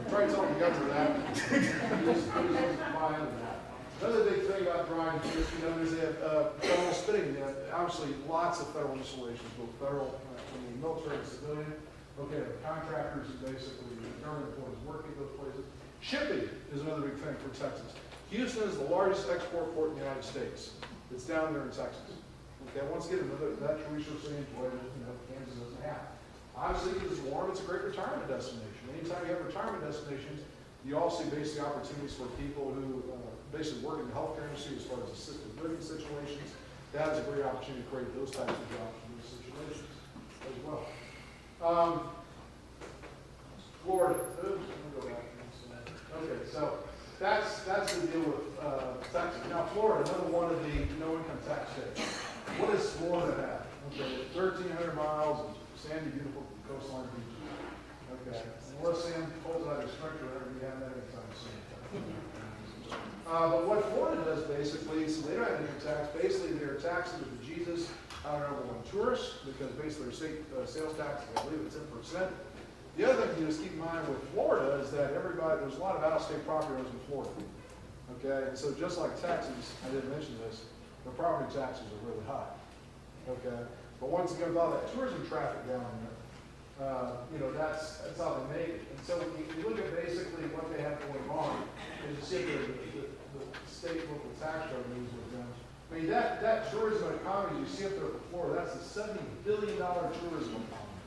Try to tell the governor that. Just buy into that. Another big thing about driving is, you know, is they have federal spending. They have obviously lots of federal installations, both federal, military and civilian. Okay, contractors and basically government employees working at those places. Shipping is another big thing for Texas. Houston is the largest export port in the United States. It's down there in Texas. Okay, once again, another natural resource they enjoy that, Kansas doesn't have. Obviously, because it's warm, it's a great retirement destination. Anytime you have retirement destinations, you also see basically opportunities for people who basically work in the healthcare industry as far as assisted living situations. That is a great opportunity to create those types of jobs in those situations as well. Florida. Oops, let me go back. Okay, so that's the deal with Texas. Now, Florida, another one of the no-income tax states. What does Florida have? Okay, 1,300 miles of sandy, beautiful coastline beaches. Okay, unless Sam pulls out his structure, whatever, you have that anytime soon. But what Florida does basically, so they don't have income tax. Basically, they're taxing the bejesus out of number one tourists, because basically their state sales tax, I believe it's 10%. The other thing you just keep in mind with Florida is that there's a lot of out-of-state property owners in Florida. Okay, and so just like Texas, I didn't mention this, the property taxes are really high. Okay, but once again, with all that tourism traffic down there, that's how they make it. And so when you look at basically what they have going on, is you see the state local tax revenues with them. I mean, that tourism economy you see up there for Florida, that's a $70 billion tourism economy.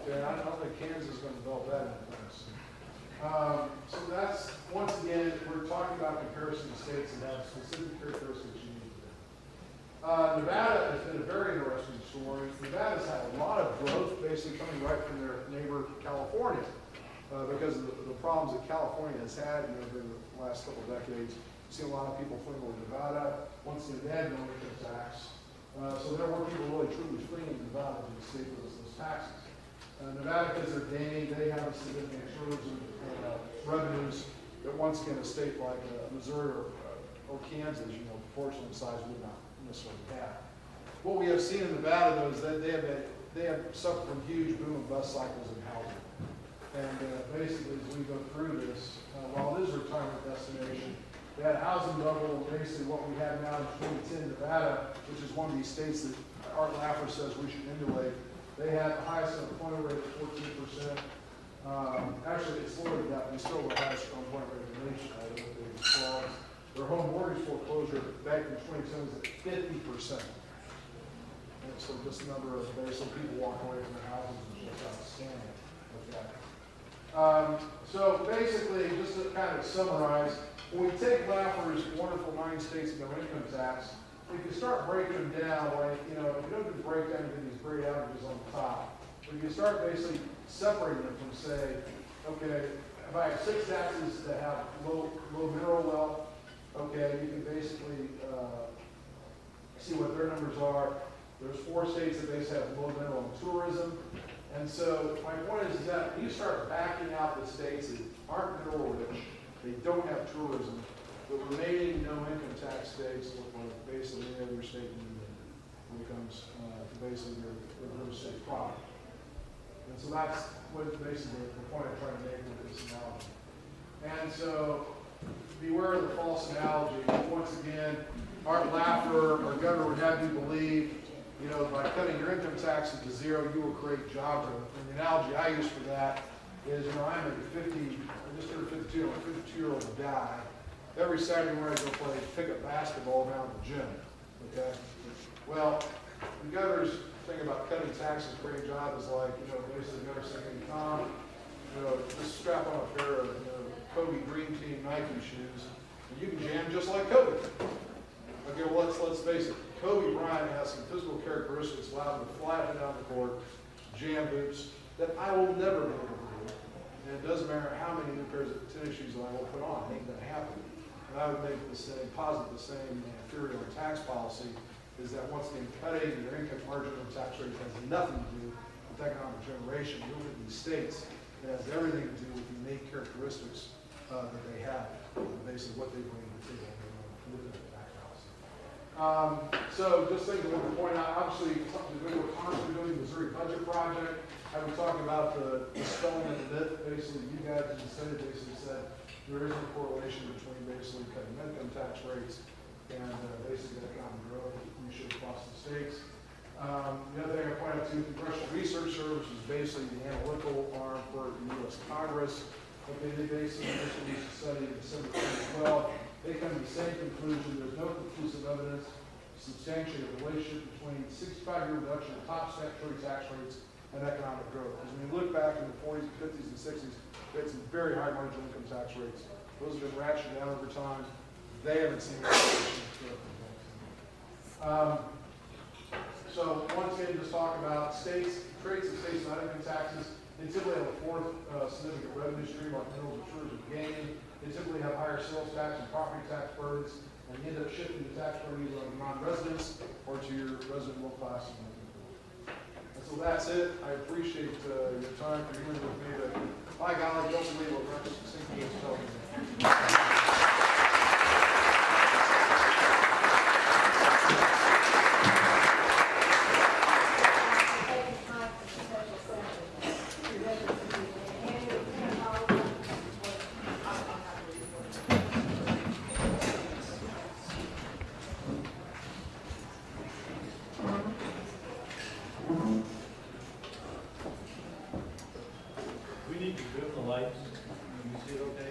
Okay, I don't think Kansas is going to develop that anytime soon. So that's, once again, we're talking about comparison to states that have specific characteristics you need to do. Nevada has been a very interesting story. Nevada's had a lot of growth basically coming right from their neighbor California because of the problems that California has had over the last couple of decades. You've seen a lot of people fleeing over Nevada. Once again, they had no income tax. So there were people really truly fleeing Nevada to escape those taxes. Nevada, because they're gaining, they have a significant tourism revenues that once again a state like Missouri or Kansas, proportionally size would not necessarily have. What we have seen in Nevada though is that they have suffered from huge boom and bust cycles in housing. And basically as we go through this, while it is a retirement destination, they had a housing bubble, basically what we have now in 2010 Nevada, which is one of these states that Art Laffer says we should emulate. They had the highest unemployment rate of 14%. Actually, it's Florida that we still have the highest unemployment rate in the nation. I don't know if they saw their home mortgage foreclosure back in 2010 was at 50%. And so just the number of basically people walking away from their houses is just outstanding with that. So basically, just to kind of summarize, when we take Laffer's wonderful 9 states and their income tax, if you start breaking them down, like, if you don't do the breakdown, you get these great averages on the top. But if you start basically separating them from, say, okay, if I have 6 taxes that have low mineral wealth, okay, you can basically see what their numbers are. There's 4 states that basically have low mineral and tourism. And so my point is that when you start backing out the states that aren't mineral rich, they don't have tourism, the remaining no-income tax states look like basically any other state in the union when it comes to basically their real estate product. And so that's what basically the point I'm trying to make with this analogy. And so beware of the false analogy. Once again, Art Laffer, our governor, would have you believe, by cutting your income taxes to 0, you will create job growth. And the analogy I use for that is, I'm I just turned 52, I'm a 52-year-old guy. Every Saturday morning I go play pickup basketball down at the gym, okay? Well, the governor's thing about cutting taxes, creating jobs is like, basically the governor's saying, Tom, just strap on a pair of Kobe Dream Team Nike shoes, and you can jam just like Kobe. Okay, well, let's face it. Kobe Bryant has some physical characteristics allowed him to fly up and down the court, jam boots, that I will never be able to do. And it doesn't matter how many new pairs of tennis shoes that I will put on, it ain't gonna happen. And I would make posit the same theory on tax policy, is that once again, cutting your income margin of tax rate has nothing to do with economic generation. You look at these states, it has everything to do with the innate characteristics that they have, basically what they bring to the table with the tax policy. So just things I want to point out, obviously, something to do with constantly doing the Missouri budget project. I was talking about the spelling of the myth. Basically, you guys in the Senate basically said there is no correlation between basically cutting income tax rates and basically economic growth we should across the states. The other thing I point out too, Congressional Research Service is basically the analytical arm for the U.S. Congress. Okay, they basically released a study in December 2012 they come to the same conclusion. There's no conclusive evidence to substantiate a relationship between 65-year reduction in top statutory tax rates and economic growth. Because when you look back in the 40s, 50s, and 60s, we had some very high marginal income tax rates. Those have been ratcheted down over time. They haven't seen that. So once again, just talk about states, traits of states not income taxes. They typically have a fourth significant revenue stream like minerals and tourism gaming. They typically have higher sales tax and property tax burdens, and you end up shifting the tax burden either on non-residents or to your resident middle class. And so that's it. I appreciate your time for hearing with me. But by golly, don't believe what Representative Sinky is telling me.
We need to dim the lights. You see it okay?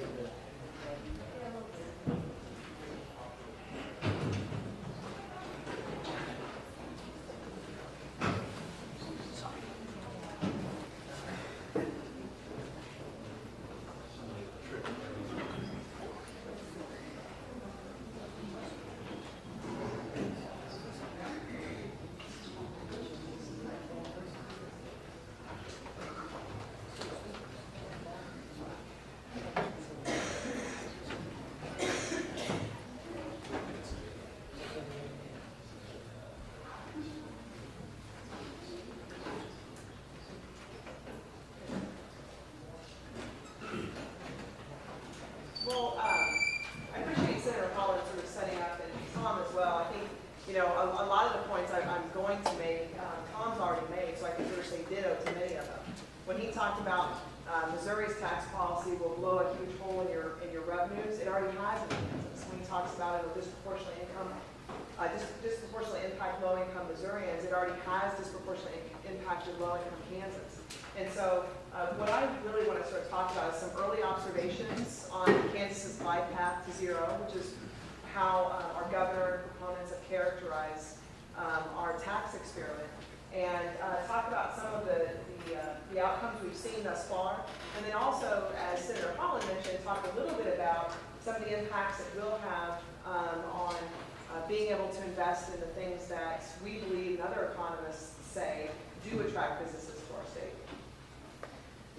Well, I appreciate Senator Holland sort of setting up, and Tom as well. I think, you know, a lot of the points I'm going to make, Tom's already made, so I can sort of say ditto to many of them. When he talked about Missouri's tax policy will blow a huge hole in your revenues, it already has in Kansas. When he talks about it will disproportionately impact low-income Missourians, it already has disproportionately impacted low-income Kansas. And so what I really want to sort of talk about is some early observations on Kansas's glide path to zero, which is how our governor and proponents have characterized our tax experiment, and talk about some of the outcomes we've seen thus far. And then also, as Senator Holland mentioned, talk a little bit about some of the impacts it will have on being able to invest in the things that we believe and other economists say do attract businesses to our state.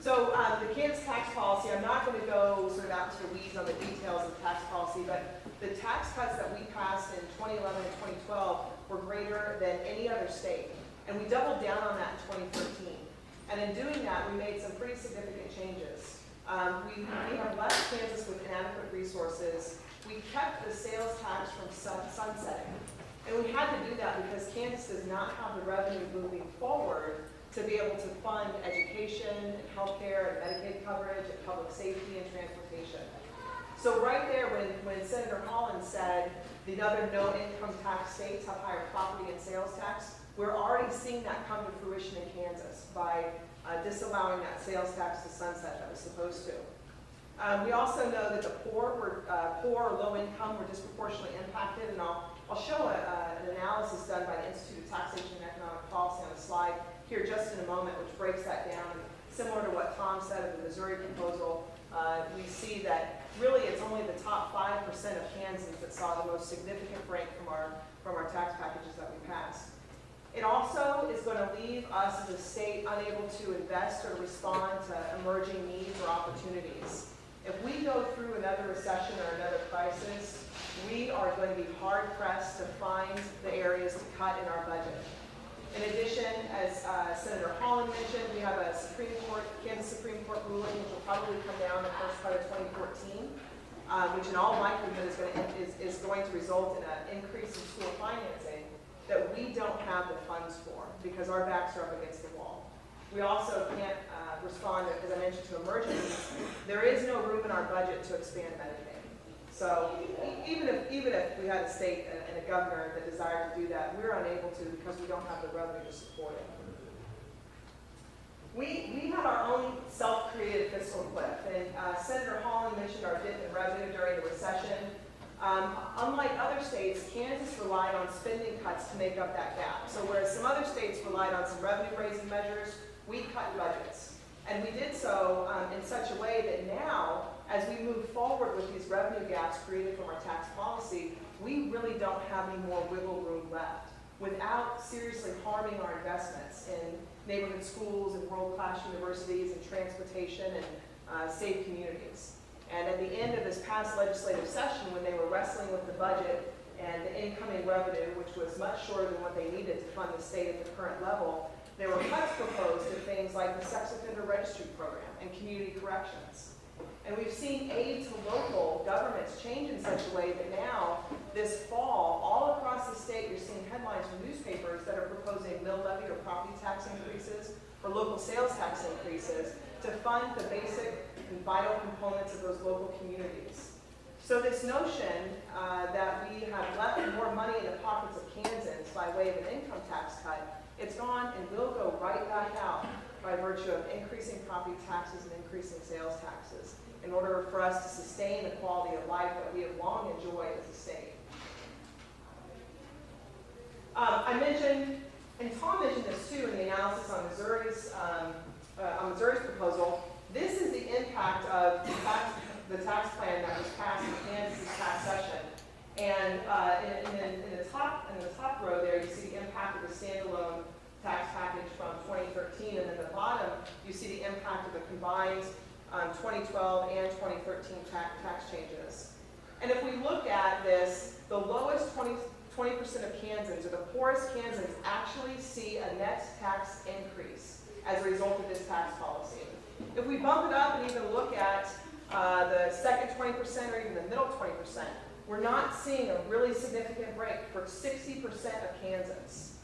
So the Kansas tax policy, I'm not going to go sort of out to the weeds on the details of the tax policy, but the tax cuts that we passed in 2011 and 2012 were greater than any other state. And we doubled down on that in 2013. And in doing that, we made some pretty significant changes. We have left Kansas with inadequate resources. We kept the sales tax from sunsetting. And we had to do that because Kansas does not have the revenue moving forward to be able to fund education and healthcare and Medicaid coverage and public safety and transportation. So right there, when Senator Holland said the other no-income tax states have higher property and sales tax, we're already seeing that come to fruition in Kansas by disallowing that sales tax to sunset that was supposed to. We also know that the poor or low income were disproportionately impacted, and I'll show an analysis done by the Institute of Taxation and Economic Policy on a slide here just in a moment, which breaks that down. Similar to what Tom said of the Missouri proposal, we see that really it's only the top 5% of Kansans that saw the most significant break from our tax packages that we passed. It also is going to leave us as a state unable to invest or respond to emerging needs or opportunities. If we go through another recession or another crisis, we are going to be hard-pressed to find the areas to cut in our budget. In addition, as Senator Holland mentioned, we have a Kansas Supreme Court ruling, which will probably come down the first part of 2014, which in all likelihood is going to result in an increase in school financing that we don't have the funds for because our backs are up against the wall. We also can't respond, as I mentioned, to emergencies. There is no room in our budget to expand Medicaid. So even if we had a state and a governor that desired to do that, we're unable to because we don't have the revenue to support it. We had our own self-created fiscal cliff, and Senator Holland mentioned our dip in revenue during the recession. Unlike other states, Kansas relied on spending cuts to make up that gap. So whereas some other states relied on some revenue-raising measures, we cut budgets. And we did so in such a way that now, as we move forward with these revenue gaps created from our tax policy, we really don't have any more wiggle room left without seriously harming our investments in neighborhood schools and world-class universities and transportation and safe communities. And at the end of this past legislative session, when they were wrestling with the budget and the incoming revenue, which was much shorter than what they needed to fund the state at the current level, there were cuts proposed to things like the sex offender registry program and community corrections. And we've seen aid to local governments change in such a way that now, this fall, all across the state, you're seeing headlines from newspapers that are proposing mill levy or property tax increases or local sales tax increases to fund the basic and vital components of those local communities. So this notion that we have left more money in the pockets of Kansans by way of an income tax cut, it's gone and will go right back out by virtue of increasing property taxes and increasing sales taxes in order for us to sustain the quality of life that we have long enjoyed as a state. I mentioned, and Tom mentioned this too in the analysis on Missouri's proposal, this is the impact of the tax plan that was passed in Kansas this past session. And in the top row there, you see the impact of the standalone tax package from 2013, and at the bottom, you see the impact of the combined 2012 and 2013 tax changes. And if we look at this, the lowest 20% of Kansans, or the poorest Kansans, actually see a net tax increase as a result of this tax policy. If we bump it up and even look at the second 20% or even the middle 20%, we're not seeing a really significant break for 60% of Kansans.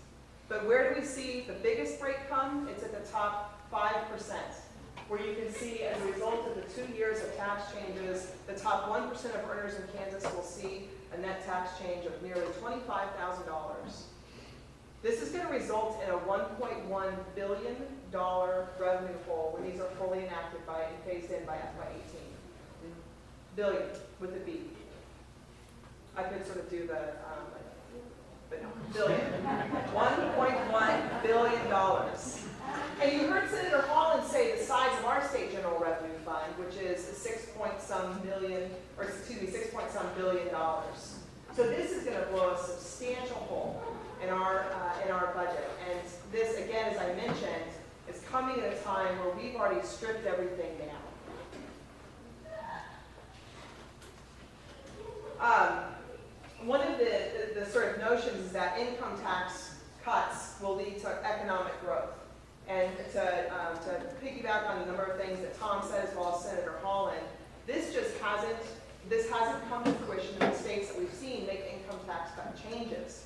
But where do we see the biggest break come? It's at the top 5%, where you can see as a result of the 2 years of tax changes, the top 1% of earners in Kansas will see a net tax change of nearly $25,000. This is going to result in a $1.1 billion revenue hole when these are fully enacted and phased in by FY18. Billion with a B. I could sort of do the, but no, billion. $1.1 billion. And you heard Senator Holland say the size of our state general revenue fund, which is $6.some billion. So this is going to blow a substantial hole in our budget. And this, again, as I mentioned, is coming at a time where we've already stripped everything down. One of the sort of notions is that income tax cuts will lead to economic growth. And to piggyback on a number of things that Tom said as well as Senator Holland, this hasn't come to fruition in the states that we've seen make income tax cut changes.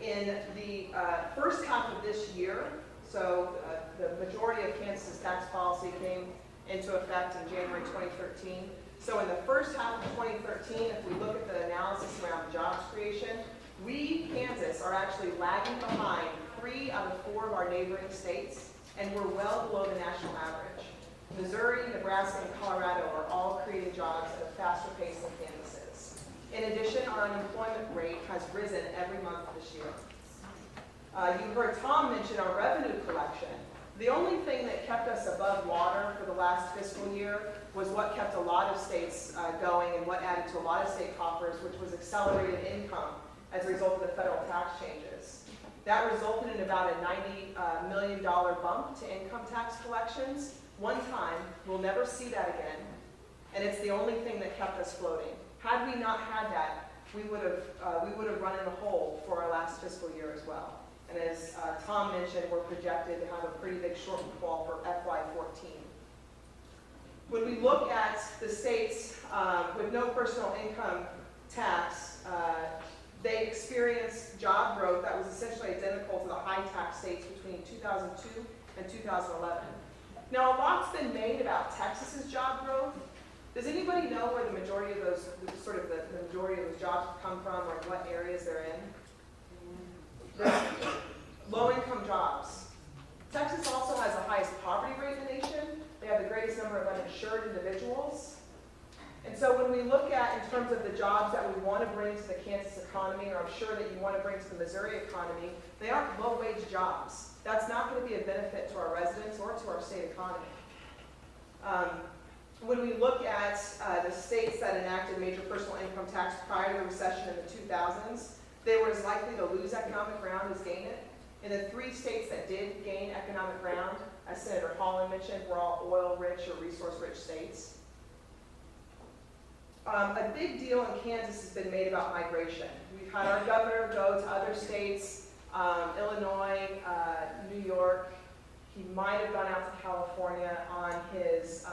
In the first half of this year, so the majority of Kansas's tax policy came into effect in January 2013. So in the first half of 2013, if we look at the analysis around jobs creation, we, Kansas, are actually lagging behind 3 out of 4 of our neighboring states, and we're well below the national average. Missouri, Nebraska, and Colorado are all creating jobs at a faster pace than Kansas is. In addition, our unemployment rate has risen every month this year. You heard Tom mention our revenue collection. The only thing that kept us above water for the last fiscal year was what kept a lot of states going and what added to a lot of state coffers, which was accelerated income as a result of the federal tax changes. That resulted in about a $90 million bump to income tax collections. One time, we'll never see that again, and it's the only thing that kept us floating. Had we not had that, we would have run in the hole for our last fiscal year as well. And as Tom mentioned, we're projected to have a pretty big shortfall for FY14. When we look at the states with no personal income tax, they experienced job growth that was essentially identical to the high tax states between 2002 and 2011. Now, a lot's been made about Texas's job growth. Does anybody know where the majority of those, the majority of those jobs come from, or what areas they're in? Low-income jobs. Texas also has the highest poverty rate in the nation. They have the greatest number of uninsured individuals. And so when we look at, in terms of the jobs that we want to bring to the Kansas economy, or I'm sure that you want to bring to the Missouri economy, they aren't low-wage jobs. That's not going to be a benefit to our residents or to our state economy. When we look at the states that enacted major personal income tax prior to the recession in the 2000s, they were as likely to lose economic ground as gain it. And the 3 states that did gain economic ground, as Senator Holland mentioned, were all oil-rich or resource-rich states. A big deal in Kansas has been made about migration. We've had our governor go to other states, Illinois, New York. He might have gone out to California on his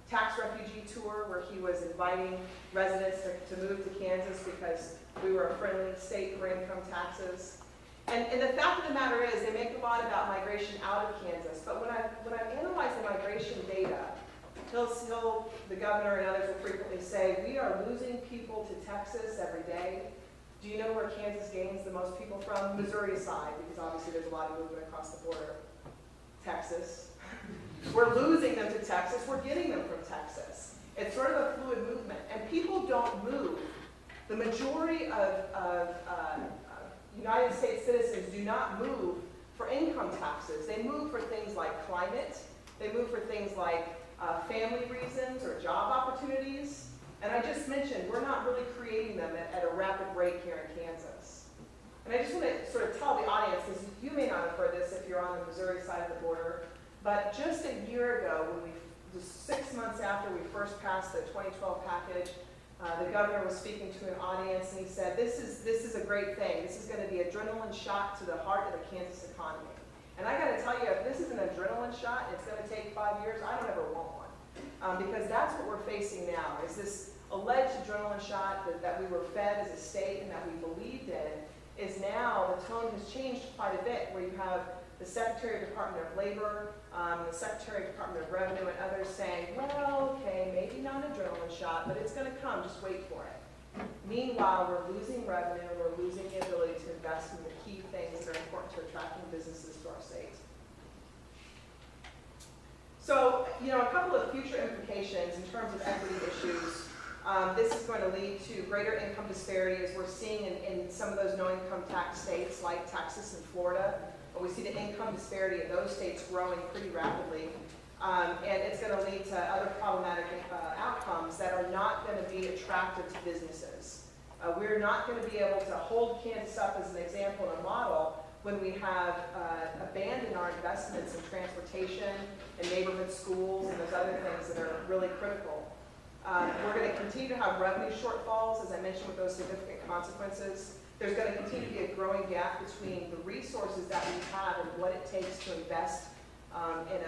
tax refugee tour, where he was inviting residents to move to Kansas because we were a friendly state for income taxes. And the fact of the matter is, they make a lot about migration out of Kansas, but when I analyze the migration data, the governor and others will frequently say, we are losing people to Texas every day. Do you know where Kansas gains the most people from? Missouri side, because obviously there's a lot of movement across the border. Texas. We're losing them to Texas, we're getting them from Texas. It's sort of a fluid movement, and people don't move. The majority of United States citizens do not move for income taxes. They move for things like climate, they move for things like family reasons or job opportunities. And I just mentioned, we're not really creating them at a rapid rate here in Kansas. And I just want to sort of tell the audience, because you may not have heard this if you're on the Missouri side of the border, but just a year ago, just 6 months after we first passed the 2012 package, the governor was speaking to an audience, and he said, this is a great thing. This is going to be an adrenaline shot to the heart of the Kansas economy. And I got to tell you, if this is an adrenaline shot, and it's going to take 5 years, I don't ever want one. Because that's what we're facing now, is this alleged adrenaline shot that we were fed as a state and that we believed in, is now, the tone has changed quite a bit, where you have the Secretary of Department of Labor, the Secretary of Department of Revenue, and others saying, well, okay, maybe not an adrenaline shot, but it's going to come, just wait for it. Meanwhile, we're losing revenue, we're losing the ability to invest in the key things that are important to attracting businesses to our state. So, a couple of future implications in terms of equity issues. This is going to lead to greater income disparity, as we're seeing in some of those no-income tax states like Texas and Florida. But we see the income disparity in those states growing pretty rapidly. And it's going to lead to other problematic outcomes that are not going to be attractive to businesses. We're not going to be able to hold Kansas up as an example and a model when we have abandoned our investments in transportation and neighborhood schools and those other things that are really critical. We're going to continue to have revenue shortfalls, as I mentioned, with those significant consequences. There's going to continue to be a growing gap between the resources that we have and what it takes to invest in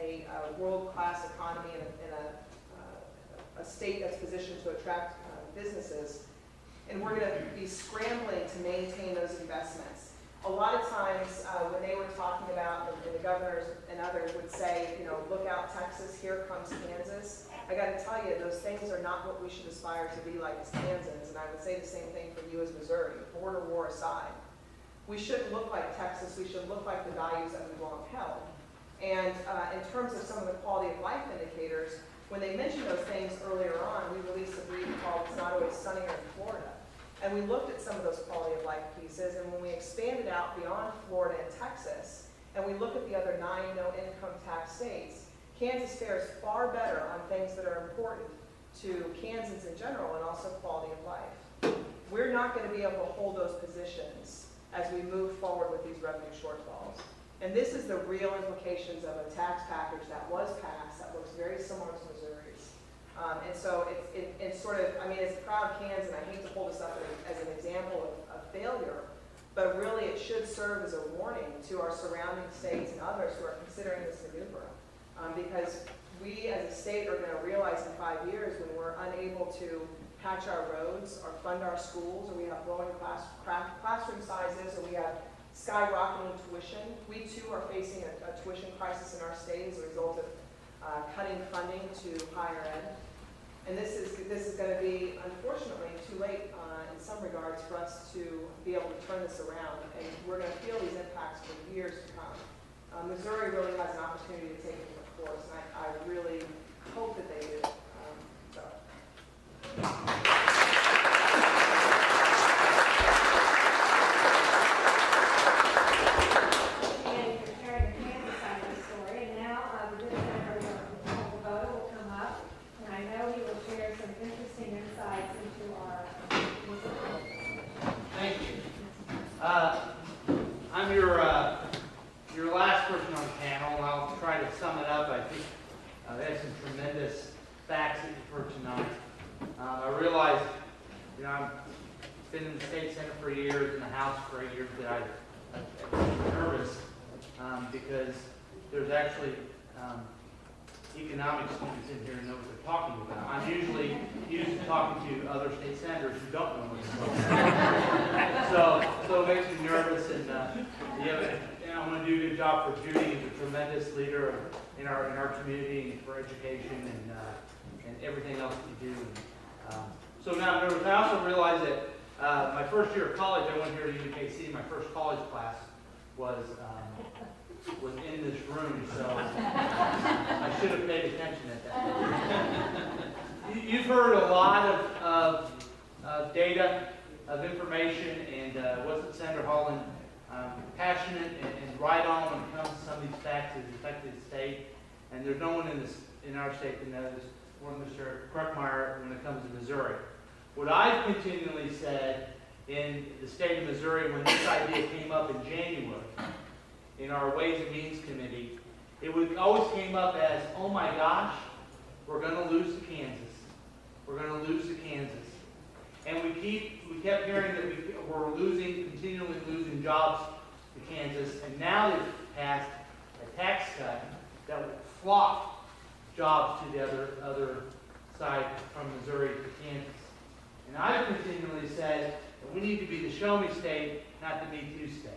a world-class economy and in a state that's positioned to attract businesses. And we're going to be scrambling to maintain those investments. A lot of times when they were talking about, and the governors and others would say, look out Texas, here comes Kansas. I got to tell you, those things are not what we should aspire to be like as Kansans, and I would say the same thing for you as Missouri, border war aside. We shouldn't look like Texas, we should look like the values that we've long held. And in terms of some of the quality of life indicators, when they mentioned those things earlier on, we released a brief called It's Not Always Sunnier in Florida. And we looked at some of those quality of life pieces, and when we expanded out beyond Florida and Texas, and we look at the other 9 no-income tax states, Kansas fares far better on things that are important to Kansans in general and also quality of life. We're not going to be able to hold those positions as we move forward with these revenue shortfalls. And this is the real implications of a tax package that was passed that looks very similar to Missouri's. And so it's sort of, as a proud Kansan, I hate to hold this up as an example of failure, but really it should serve as a warning to our surrounding states and others who are considering this maneuver. Because we as a state are going to realize in 5 years when we're unable to patch our roads or fund our schools, or we have growing classroom sizes, or we have skyrocketing tuition. We too are facing a tuition crisis in our state as a result of cutting funding to higher ed. And this is going to be, unfortunately, too late in some regards for us to be able to turn this around. And we're going to feel these impacts for years to come. Missouri really has an opportunity to take it to the course, and I really hope that they do.
sum it up, I think they have some tremendous facts that you've heard tonight. I realized, you know, I've been in the state senate for years, in the House for 8 years, that I'm nervous because there's actually economic students in here who know what they're talking about. I'm usually used to talking to other state senators who don't know what they're talking about. So it makes me nervous, and I'm going to do a good job for Judy. She's a tremendous leader in our community and for education and everything else that we do. So now I'm nervous. I also realized that my first year of college, I went here to UMKC. My first college class was in this room, so I should have paid attention at that. You've heard a lot of data, of information, and wasn't Senator Holland passionate and right on when it comes to some of these facts that affect the state? And there's no one in our state that knows more than Mr. Kruckmeyer when it comes to Missouri. What I've continually said in the state of Missouri when this idea came up in January, in our Ways and Means Committee, it always came up as, oh my gosh, we're going to lose to Kansas. We're going to lose to Kansas. And we kept hearing that we're continually losing jobs to Kansas, and now they've passed a tax cut that will flop jobs to the other side from Missouri to Kansas. And I've continually said that we need to be the show me state, not the me too state.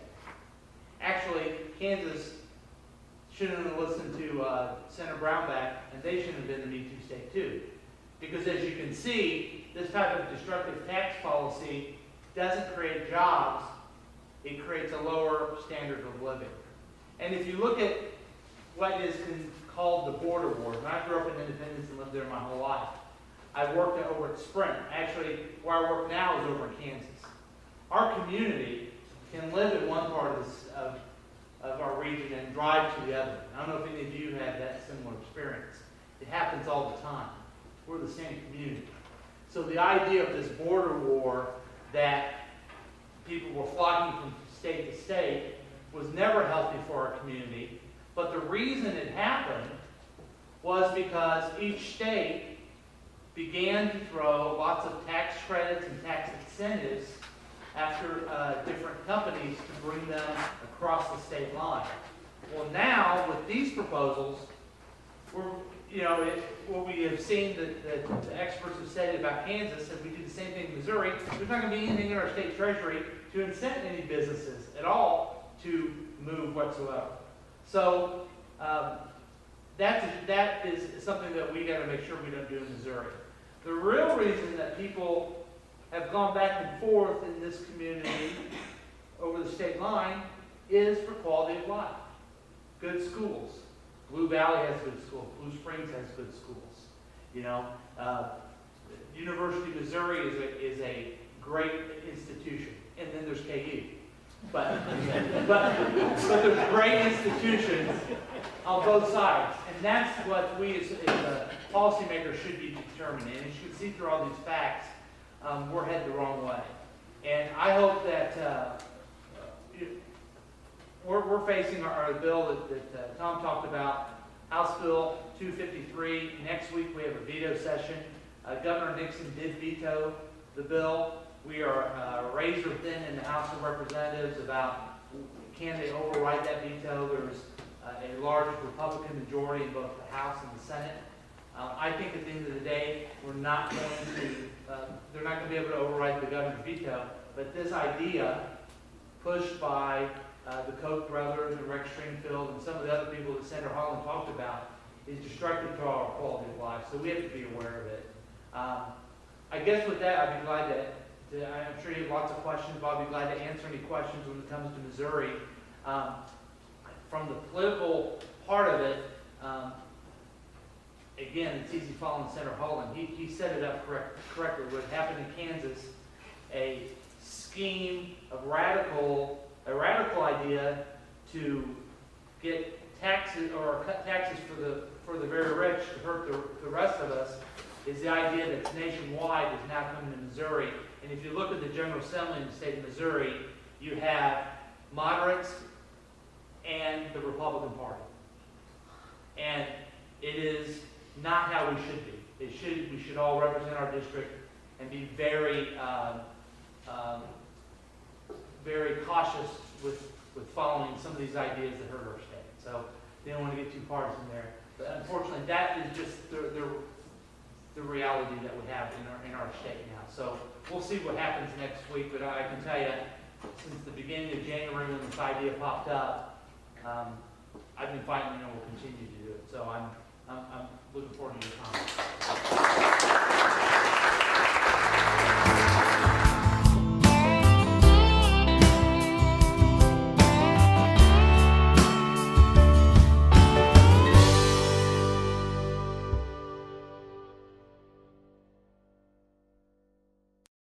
Actually, Kansas shouldn't have listened to Senator Brownback, and they shouldn't have been the Me Too state too. Because as you can see, this type of destructive tax policy doesn't create jobs, it creates a lower standard of living. And if you look at what is called the border wars, and I grew up in Independence and lived there my whole life. I worked over at Sprint. Actually, where I work now is over in Kansas. Our community can live in one part of our region and drive to the other. I don't know if any of you have that similar experience. It happens all the time. We're the same community. So the idea of this border war that people were flocking from state to state was never healthy for our community. But the reason it happened was because each state began to throw lots of tax credits and tax incentives after different companies to bring them across the state line. Well, now with these proposals, what we have seen that the experts have said about Kansas, if we do the same thing in Missouri, there's not going to be anything in our state treasury to incent any businesses at all to move whatsoever. So that is something that we got to make sure we don't do in Missouri. The real reason that people have gone back and forth in this community over the state line is for quality of life. Good schools. Blue Valley has good schools. Blue Springs has good schools. University of Missouri is a great institution. And then there's KU. But there's great institutions on both sides. And that's what we as policymakers should be determining. And you can see through all these facts, we're headed the wrong way. And I hope that we're facing our bill that Tom talked about, House Bill 253. Next week we have a veto session. Governor Nixon did veto the bill. We are razor thin in the House of Representatives about can they override that veto. There's a large Republican majority in both the House and the Senate. I think at the end of the day, they're not going to be able to override the governor's veto, but this idea pushed by the Koch brothers and Rex Stringfield and some of the other people that Senator Holland talked about is destructive to our quality of life, so we have to be aware of it. I guess with that, I'd be glad I'm sure you have lots of questions, but I'll be glad to answer any questions when it comes to Missouri. From the political part of it, again, it's easy following Senator Holland. He set it up correctly. What happened in Kansas, a scheme of a radical idea to get taxes or cut taxes for the very rich to hurt the rest of us, is the idea that's nationwide is now coming to Missouri. And if you look at the General Assembly in the state of Missouri, you have moderates and the Republican Party. it is not how we should be. We should all represent our district and be very, very cautious with following some of these ideas that hurt our state. So they don't want to get too partisan there. But unfortunately, that is just the reality that we have in our state now. So we'll see what happens next week, but I can tell you, since the beginning of January when this idea popped up, I've been fighting and will continue to do it. So I'm looking forward to your comments.